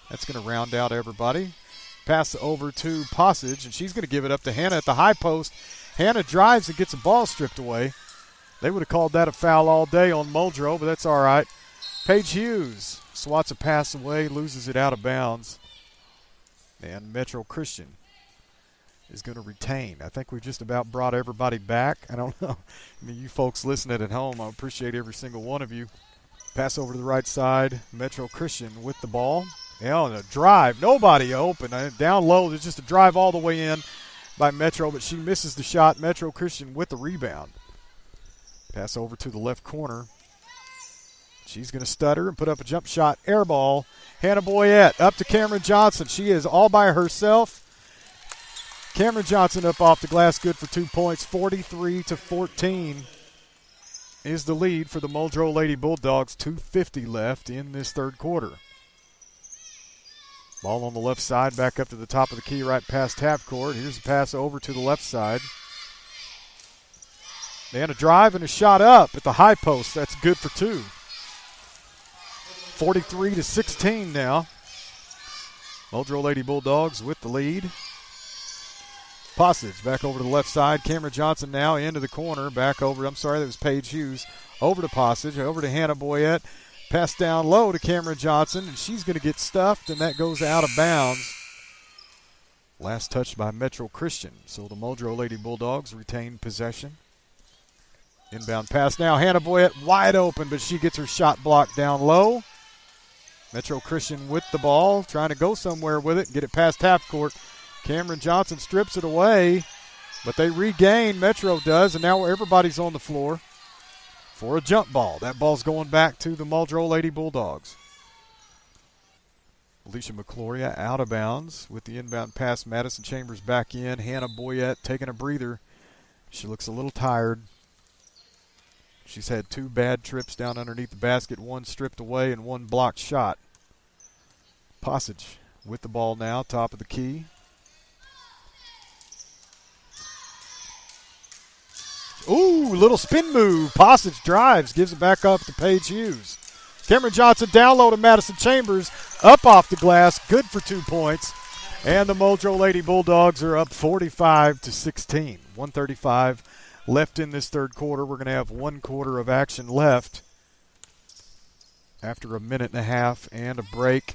[SPEAKER 1] That's going to round out everybody. Pass over to Passage, and she's going to give it up to Hannah at the high post. Hannah drives and gets a ball stripped away. They would have called that a foul all day on Muldrow, but that's all right. Paige Hughes swats a pass away, loses it out of bounds. And Metro Christian is going to retain. I think we've just about brought everybody back. I don't know. I mean, you folks listening at home, I appreciate every single one of you. Pass over to the right side. Metro Christian with the ball. And a drive. Nobody open. Down low, there's just a drive all the way in by Metro, but she misses the shot. Metro Christian with the rebound. Pass over to the left corner. She's going to stutter and put up a jump shot. Air ball. Hannah Boyette up to Cameron Johnson. She is all by herself. Cameron Johnson up off the glass, good for 2 points. 43-14 is the lead for the Muldrow Lady Bulldogs. 2:50 left in this third quarter. Ball on the left side, back up to the top of the key, right past half court. Here's a pass over to the left side. And a drive and a shot up at the high post. That's good for 2. 43-16 now. Muldrow Lady Bulldogs with the lead. Passage back over to the left side. Cameron Johnson now into the corner. Back over, that was Paige Hughes. Over to Passage, over to Hannah Boyette. Pass down low to Cameron Johnson, and she's going to get stuffed, and that goes out of bounds. Last touch by Metro Christian. So the Muldrow Lady Bulldogs retain possession. Inbound pass now. Hannah Boyette wide open, but she gets her shot blocked down low. Metro Christian with the ball, trying to go somewhere with it and get it past half court. Cameron Johnson strips it away, but they regain. Metro does, and now everybody's on the floor for a jump ball. That ball's going back to the Muldrow Lady Bulldogs. Alicia McCloria out of bounds with the inbound pass. Madison Chambers back in. Hannah Boyette taking a breather. She looks a little tired. She's had 2 bad trips down underneath the basket, 1 stripped away and 1 blocked shot. Passage with the ball now, top of the key. Ooh, little spin move. Passage drives, gives it back up to Paige Hughes. Cameron Johnson down low to Madison Chambers, up off the glass, good for 2 points. And the Muldrow Lady Bulldogs are up 45-16. 1:35 left in this third quarter. We're going to have 1 quarter of action left after a minute and a half and a break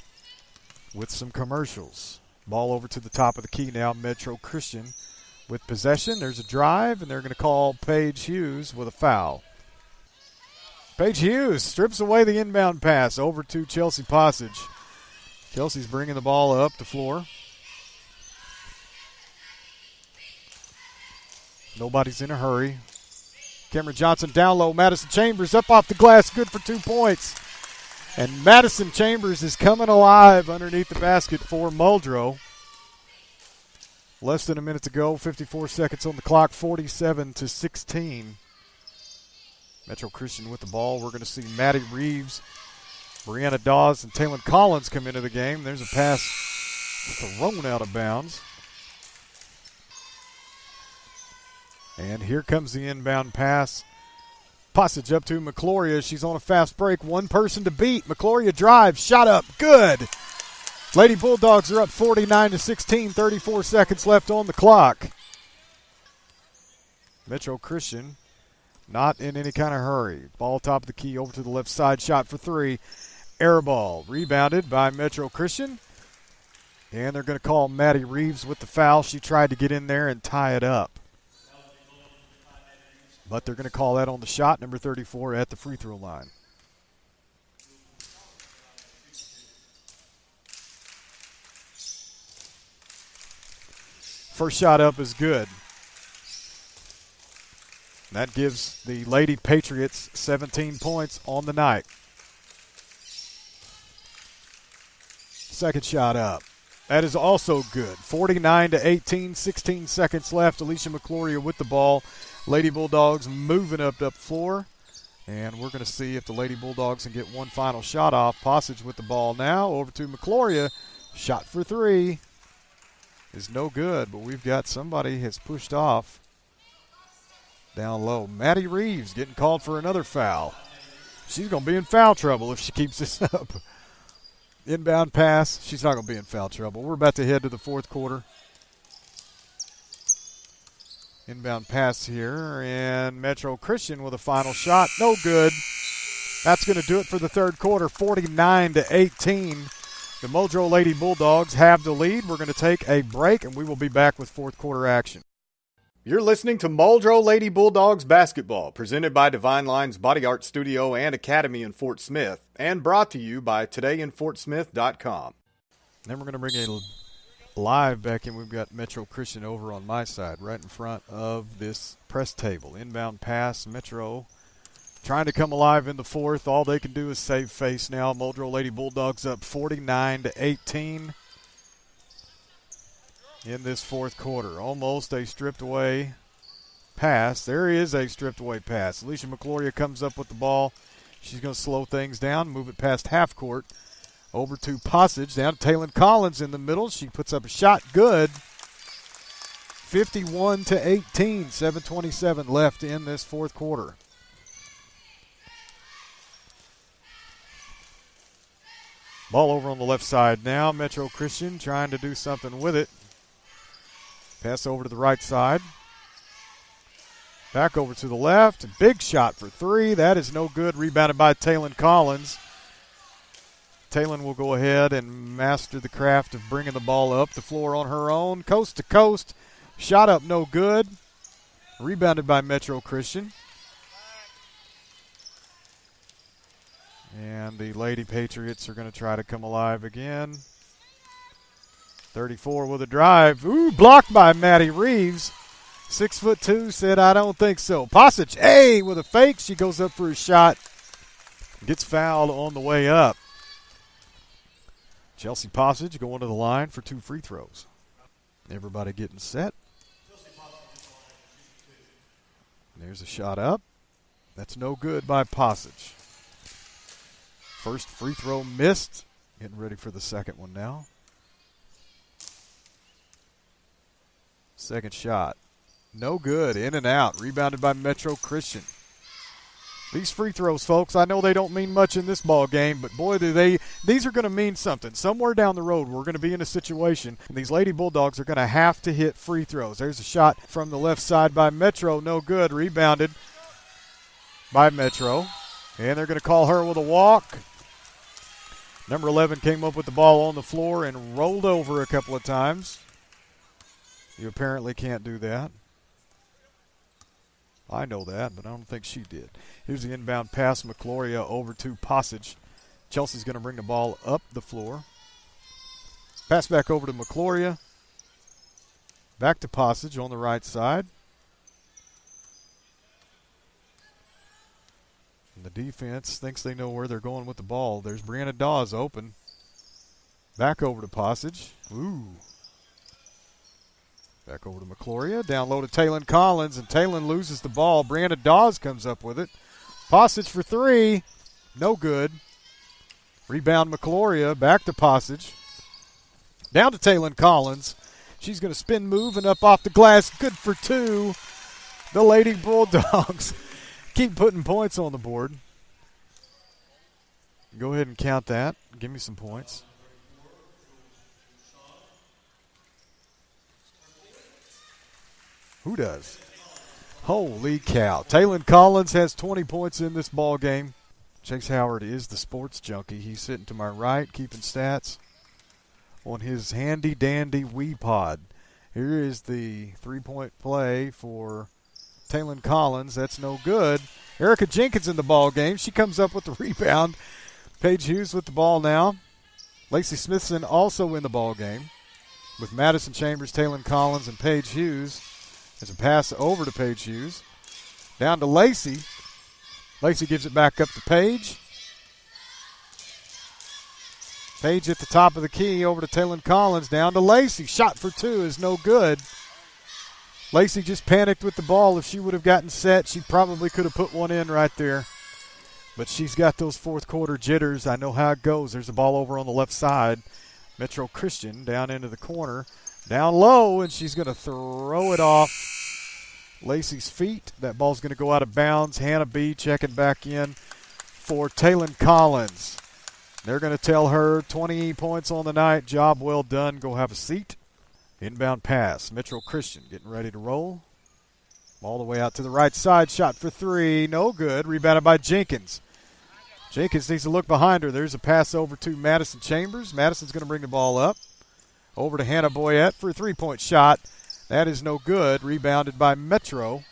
[SPEAKER 1] with some commercials. Ball over to the top of the key now. Metro Christian with possession. There's a drive, and they're going to call Paige Hughes with a foul. Paige Hughes strips away the inbound pass over to Chelsea Passage. Chelsea's bringing the ball up the floor. Nobody's in a hurry. Cameron Johnson down low. Madison Chambers up off the glass, good for 2 points. And Madison Chambers is coming alive underneath the basket for Muldrow. Less than a minute to go, 54 seconds on the clock, 47-16. Metro Christian with the ball. We're going to see Maddie Reeves, Brianna Dawes, and Taylon Collins come into the game. There's a pass thrown out of bounds. And here comes the inbound pass. Passage up to McCloria. She's on a fast break. One person to beat. McCloria drives. Shot up. Good. Lady Bulldogs are up 49-16. 34 seconds left on the clock. Metro Christian not in any kind of hurry. Ball top of the key over to the left side. Shot for three. Air ball. Rebounded by Metro Christian. And they're going to call Maddie Reeves with the foul. She tried to get in there and tie it up. But they're going to call that on the shot, number 34 at the free throw line. First shot up is good. That gives the Lady Patriots 17 points on the night. Second shot up. That is also good. 49-18, 16 seconds left. Alicia McCloria with the ball. Lady Bulldogs moving up the floor. And we're going to see if the Lady Bulldogs can get one final shot off. Passage with the ball now. Over to McCloria. Shot for three is no good, but we've got somebody has pushed off down low. Maddie Reeves getting called for another foul. She's going to be in foul trouble if she keeps this up. Inbound pass. She's not going to be in foul trouble. We're about to head to the fourth quarter. Inbound pass here, and Metro Christian with a final shot. No good. That's going to do it for the third quarter, 49-18. The Muldrow Lady Bulldogs have the lead. We're going to take a break, and we will be back with fourth quarter action. You're listening to Muldrow Lady Bulldogs basketball, presented by Divine Lines Body Art Studio and Academy in Fort Smith, and brought to you by todayinfortsmith.com. Then we're going to bring a live back in. We've got Metro Christian over on my side, right in front of this press table. Inbound pass, Metro trying to come alive in the fourth. All they can do is save face now. Muldrow Lady Bulldogs up 49-18 in this fourth quarter. Almost a stripped away pass. There is a stripped away pass. Alicia McCloria comes up with the ball. She's going to slow things down, move it past half court. Over to Passage, down to Taylon Collins in the middle. She puts up a shot, good. 51-18, 7:27 left in this fourth quarter. Ball over on the left side now. Metro Christian trying to do something with it. Pass over to the right side. Back over to the left. Big shot for three. That is no good. Rebounded by Taylon Collins. Taylon will go ahead and master the craft of bringing the ball up the floor on her own. Coast to coast. Shot up no good. Rebounded by Metro Christian. And the Lady Patriots are going to try to come alive again. 34 with a drive. Ooh, blocked by Maddie Reeves. 6'2", said, I don't think so. Passage, hey, with a fake. She goes up for a shot. Gets fouled on the way up. Chelsea Passage going to the line for two free throws. Everybody getting set. There's a shot up. That's no good by Passage. First free throw missed. Getting ready for the second one now. Second shot. No good. In and out. Rebounded by Metro Christian. These free throws, folks, I know they don't mean much in this ball game, but boy, do they. These are going to mean something. Somewhere down the road, we're going to be in a situation, and these Lady Bulldogs are going to have to hit free throws. There's a shot from the left side by Metro. No good. Rebounded by Metro. And they're going to call her with a walk. Number 11 came up with the ball on the floor and rolled over a couple of times. You apparently can't do that. I know that, but I don't think she did. Here's the inbound pass. McCloria over to Passage. Chelsea's going to bring the ball up the floor. Pass back over to McCloria. Back to Passage on the right side. And the defense thinks they know where they're going with the ball. There's Brianna Dawes open. Back over to Passage. Ooh. Back over to McCloria. Down low to Taylon Collins, and Taylon loses the ball. Brianna Dawes comes up with it. Passage for three. No good. Rebound McCloria. Back to Passage. Down to Taylon Collins. She's going to spin move and up off the glass. Good for two. The Lady Bulldogs keep putting points on the board. Go ahead and count that. Give me some points. Who does? Holy cow. Taylon Collins has 20 points in this ball game. Chase Howard is the sports junkie. He's sitting to my right, keeping stats on his handy-dandy Wii-Pod. Here is the three-point play for Taylon Collins. That's no good. Erica Jenkins in the ball game. She comes up with the rebound. Paige Hughes with the ball now. Lacey Smithson also in the ball game with Madison Chambers, Taylon Collins, and Paige Hughes. There's a pass over to Paige Hughes. Down to Lacey. Lacey gives it back up to Paige. Paige at the top of the key over to Taylon Collins. Down to Lacey. Shot for two is no good. Lacey just panicked with the ball. If she would have gotten set, she probably could have put one in right there. But she's got those fourth quarter jitters. I know how it goes. There's a ball over on the left side. Metro Christian down into the corner. Down low, and she's going to throw it off Lacey's feet. That ball's going to go out of bounds. Hannah B checking back in for Taylon Collins. They're going to tell her 20 points on the night. Job well done. Go have a seat. Inbound pass. Metro Christian getting ready to roll. All the way out to the right side. Shot for three. No good. Rebounded by Jenkins. Jenkins needs to look behind her. There's a pass over to Madison Chambers. Madison's going to bring the ball up. Over to Hannah Boyette for a three-point shot. That is no good. Rebounded by Metro.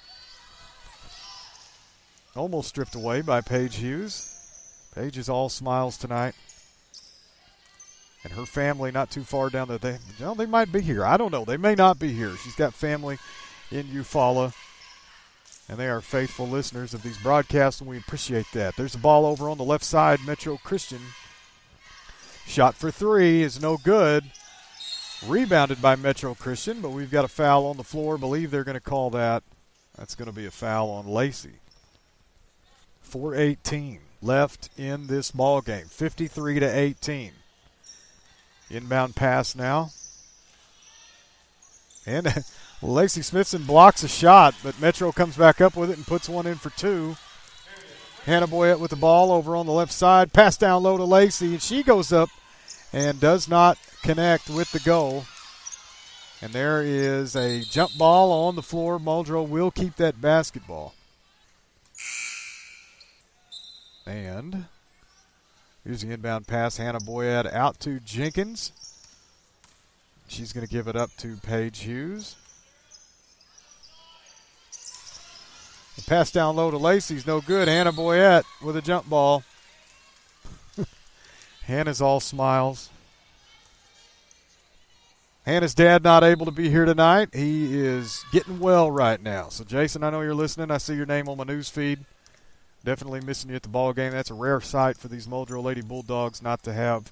[SPEAKER 1] Almost stripped away by Paige Hughes. Paige is all smiles tonight. And her family not too far down there. They might be here. I don't know. They may not be here. She's got family in Eufaula. And they are faithful listeners of these broadcasts, and we appreciate that. There's a ball over on the left side. Metro Christian. Shot for three is no good. Rebounded by Metro Christian, but we've got a foul on the floor. Believe they're going to call that. That's going to be a foul on Lacey. 4:18 left in this ball game. 53-18. Inbound pass now. And Lacey Smithson blocks a shot, but Metro comes back up with it and puts one in for two. Hannah Boyette with the ball over on the left side. Pass down low to Lacey, and she goes up and does not connect with the goal. And there is a jump ball on the floor. Muldrow will keep that basketball. And here's the inbound pass. Hannah Boyette out to Jenkins. She's going to give it up to Paige Hughes. The pass down low to Lacey's no good. Hannah Boyette with a jump ball. Hannah's all smiles. Hannah's dad not able to be here tonight. He is getting well right now. So, Jason, I know you're listening. I see your name on my news feed. Definitely missing you at the ball game. That's a rare sight for these Muldrow Lady Bulldogs not to have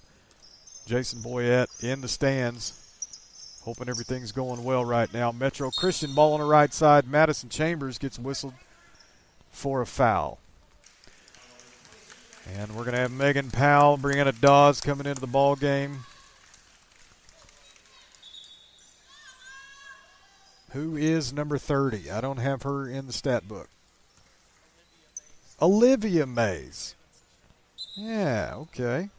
[SPEAKER 1] Jason Boyette in the stands. Hoping everything's going well right now. Metro Christian ball on the right side. Madison Chambers gets whistled for a foul. And we're going to have Megan Powell, Brianna Dawes coming into the ball game. Who is number 30? I don't have her in the stat book. Olivia Mays. Yeah, okay.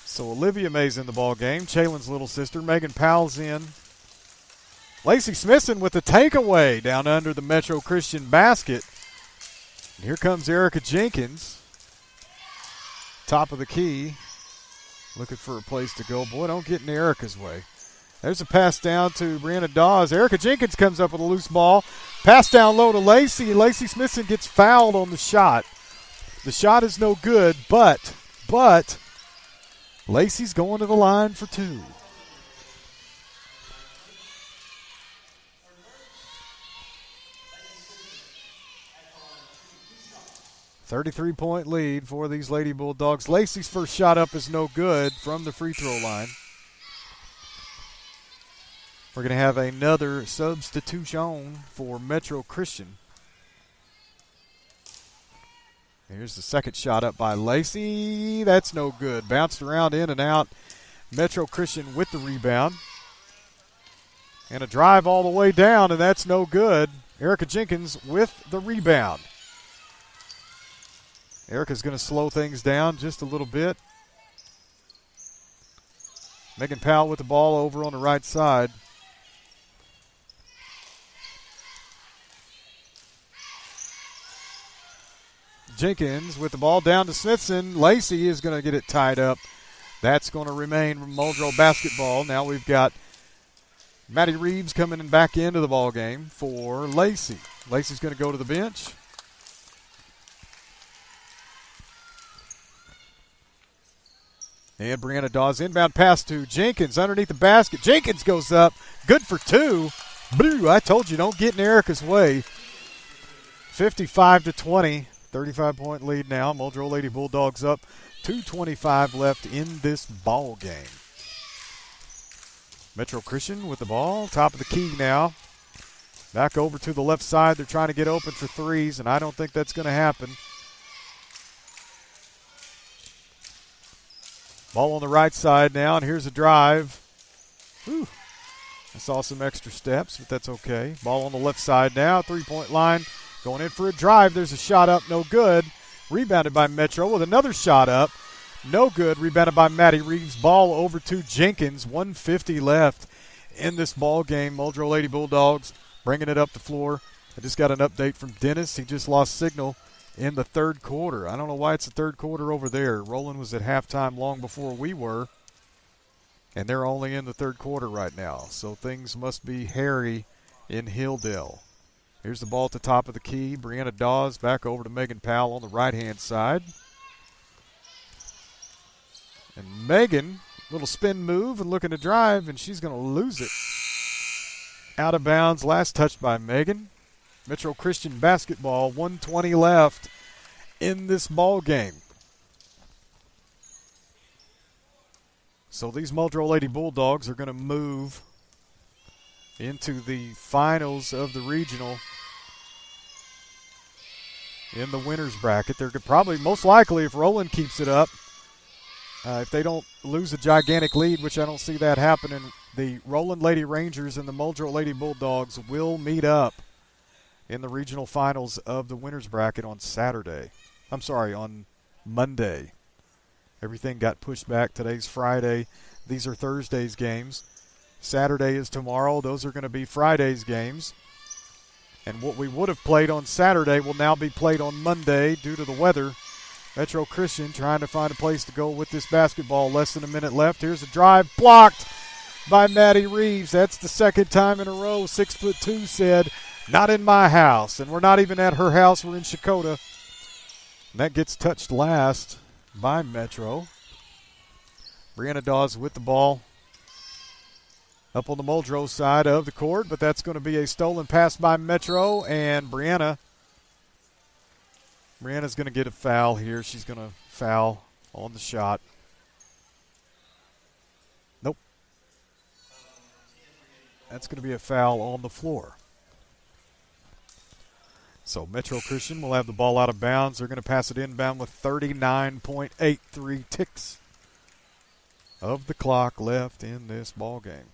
[SPEAKER 1] So Olivia Mays in the ball game. Chalen's little sister. Megan Powell's in. Lacey Smithson with the takeaway down under the Metro Christian basket. And here comes Erica Jenkins. Top of the key. Looking for a place to go. Boy, don't get in Erica's way. There's a pass down to Brianna Dawes. Erica Jenkins comes up with a loose ball. Pass down low to Lacey. Lacey Smithson gets fouled on the shot. The shot is no good, but Lacey's going to the line for two. .33 lead for these Lady Bulldogs. Lacey's first shot up is no good from the free throw line. We're going to have another substitution for Metro Christian. Here's the second shot up by Lacey. That's no good. Bounced around in and out. Metro Christian with the rebound. And a drive all the way down, and that's no good. Erica Jenkins with the rebound. Erica's going to slow things down just a little bit. Megan Powell with the ball over on the right side. Jenkins with the ball down to Smithson. Lacey is going to get it tied up. That's going to remain Muldrow basketball. Now we've got Maddie Reeves coming back into the ball game for Lacey. Lacey's going to go to the bench. And Brianna Dawes inbound pass to Jenkins underneath the basket. Jenkins goes up. Good for two. Blue, I told you, don't get in Erica's way. 55-20. 35-point lead now. Muldrow Lady Bulldogs up. 2:25 left in this ball game. Metro Christian with the ball. Top of the key now. Back over to the left side. They're trying to get open for threes, and I don't think that's going to happen. Ball on the right side now, and here's a drive. Whew. I saw some extra steps, but that's okay. Ball on the left side now. 3-point line. Going in for a drive. There's a shot up. No good. Rebounded by Metro with another shot up. No good. Rebounded by Maddie Reeves. Ball over to Jenkins. 1:50 left in this ball game. Muldrow Lady Bulldogs bringing it up the floor. I just got an update from Dennis. He just lost signal in the third quarter. I don't know why it's the third quarter over there. Roland was at halftime long before we were, and they're only in the third quarter right now. So things must be hairy in Hilldale. Here's the ball at the top of the key. Brianna Dawes back over to Megan Powell on the right-hand side. And Megan, little spin move and looking to drive, and she's going to lose it. Out of bounds, last touched by Megan. Metro Christian basketball, 1:20 left in this ball game. So these Muldrow Lady Bulldogs are going to move into the finals of the regional in the winners bracket. They're probably, most likely, if Roland keeps it up, if they don't lose a gigantic lead, which I don't see that happening, the Roland Lady Rangers and the Muldrow Lady Bulldogs will meet up in the regional finals of the winners bracket on Saturday. I'm sorry, on Monday. Everything got pushed back. Today's Friday. These are Thursday's games. Saturday is tomorrow. Those are going to be Friday's games. And what we would have played on Saturday will now be played on Monday due to the weather. Metro Christian trying to find a place to go with this basketball. Less than a minute left. Here's a drive blocked by Maddie Reeves. That's the second time in a row. 6'2" said, "Not in my house." And we're not even at her house. We're in Shakota. And that gets touched last by Metro. Brianna Dawes with the ball up on the Muldrow side of the court, but that's going to be a stolen pass by Metro, and Brianna's going to get a foul here. She's going to foul on the shot. Nope. That's going to be a foul on the floor. So Metro Christian will have the ball out of bounds. They're going to pass it inbound with 39.83 ticks of the clock left in this ball game.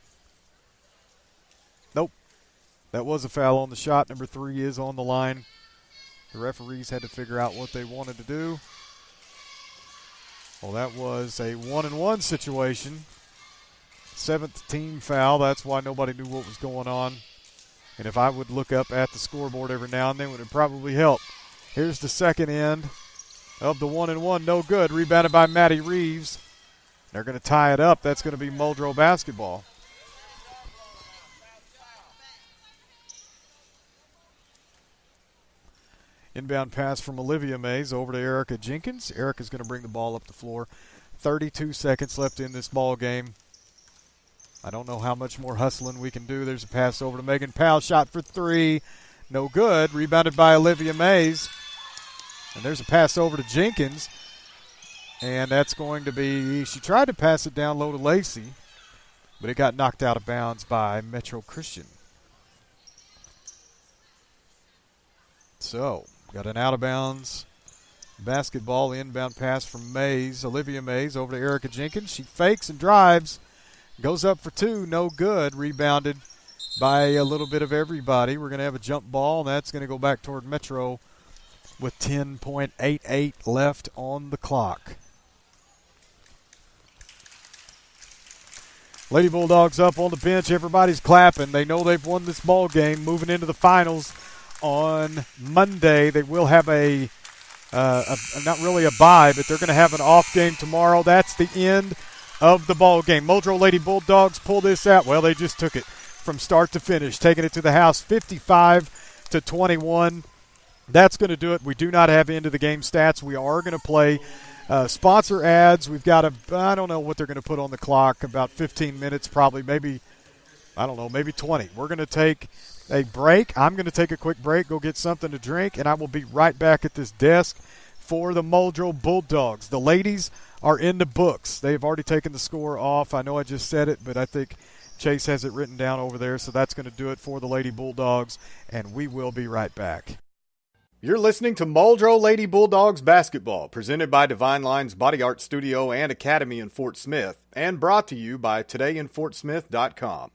[SPEAKER 1] Nope. That was a foul on the shot. Number 3 is on the line. The referees had to figure out what they wanted to do. Well, that was a 1-and-1 situation. 7th team foul. That's why nobody knew what was going on. And if I would look up at the scoreboard every now and then, it would probably help. Here's the second end of the 1-and-1. No good. Rebounded by Maddie Reeves. They're going to tie it up. That's going to be Muldrow basketball. Inbound pass from Olivia Mays over to Erica Jenkins. Erica's going to bring the ball up the floor. 32 seconds left in this ball game. I don't know how much more hustling we can do. There's a pass over to Megan Powell. Shot for 3. No good. Rebounded by Olivia Mays. And there's a pass over to Jenkins. And that's going to be, she tried to pass it down low to Lacey, but it got knocked out of bounds by Metro Christian. So, got an out of bounds Basketball inbound pass from Mays. Olivia Mays over to Erica Jenkins. She fakes and drives. Goes up for two. No good. Rebounded by a little bit of everybody. We're going to have a jump ball, and that's going to go back toward Metro with 10.88 left on the clock. Lady Bulldogs up on the bench. Everybody's clapping. They know they've won this ball game. Moving into the finals on Monday. They will have not really a bye, but they're going to have an off game tomorrow. That's the end of the ball game. Muldrow Lady Bulldogs pull this out. Well, they just took it from start to finish, taking it to the house 55-21. That's going to do it. We do not have end of the game stats. We are going to play sponsor ads. We've got I don't know what they're going to put on the clock, about 15 minutes probably, maybe 20. We're going to take a break. I'm going to take a quick break, go get something to drink, and I will be right back at this desk for the Muldrow Bulldogs. The ladies are in the books. They've already taken the score off. I know I just said it, but I think Chase has it written down over there, so that's going to do it for the Lady Bulldogs, and we will be right back. You're listening to Muldrow Lady Bulldogs basketball, presented by Divine Lines Body Art Studio and Academy in Fort Smith, and brought to you by todayinfortsmith.com.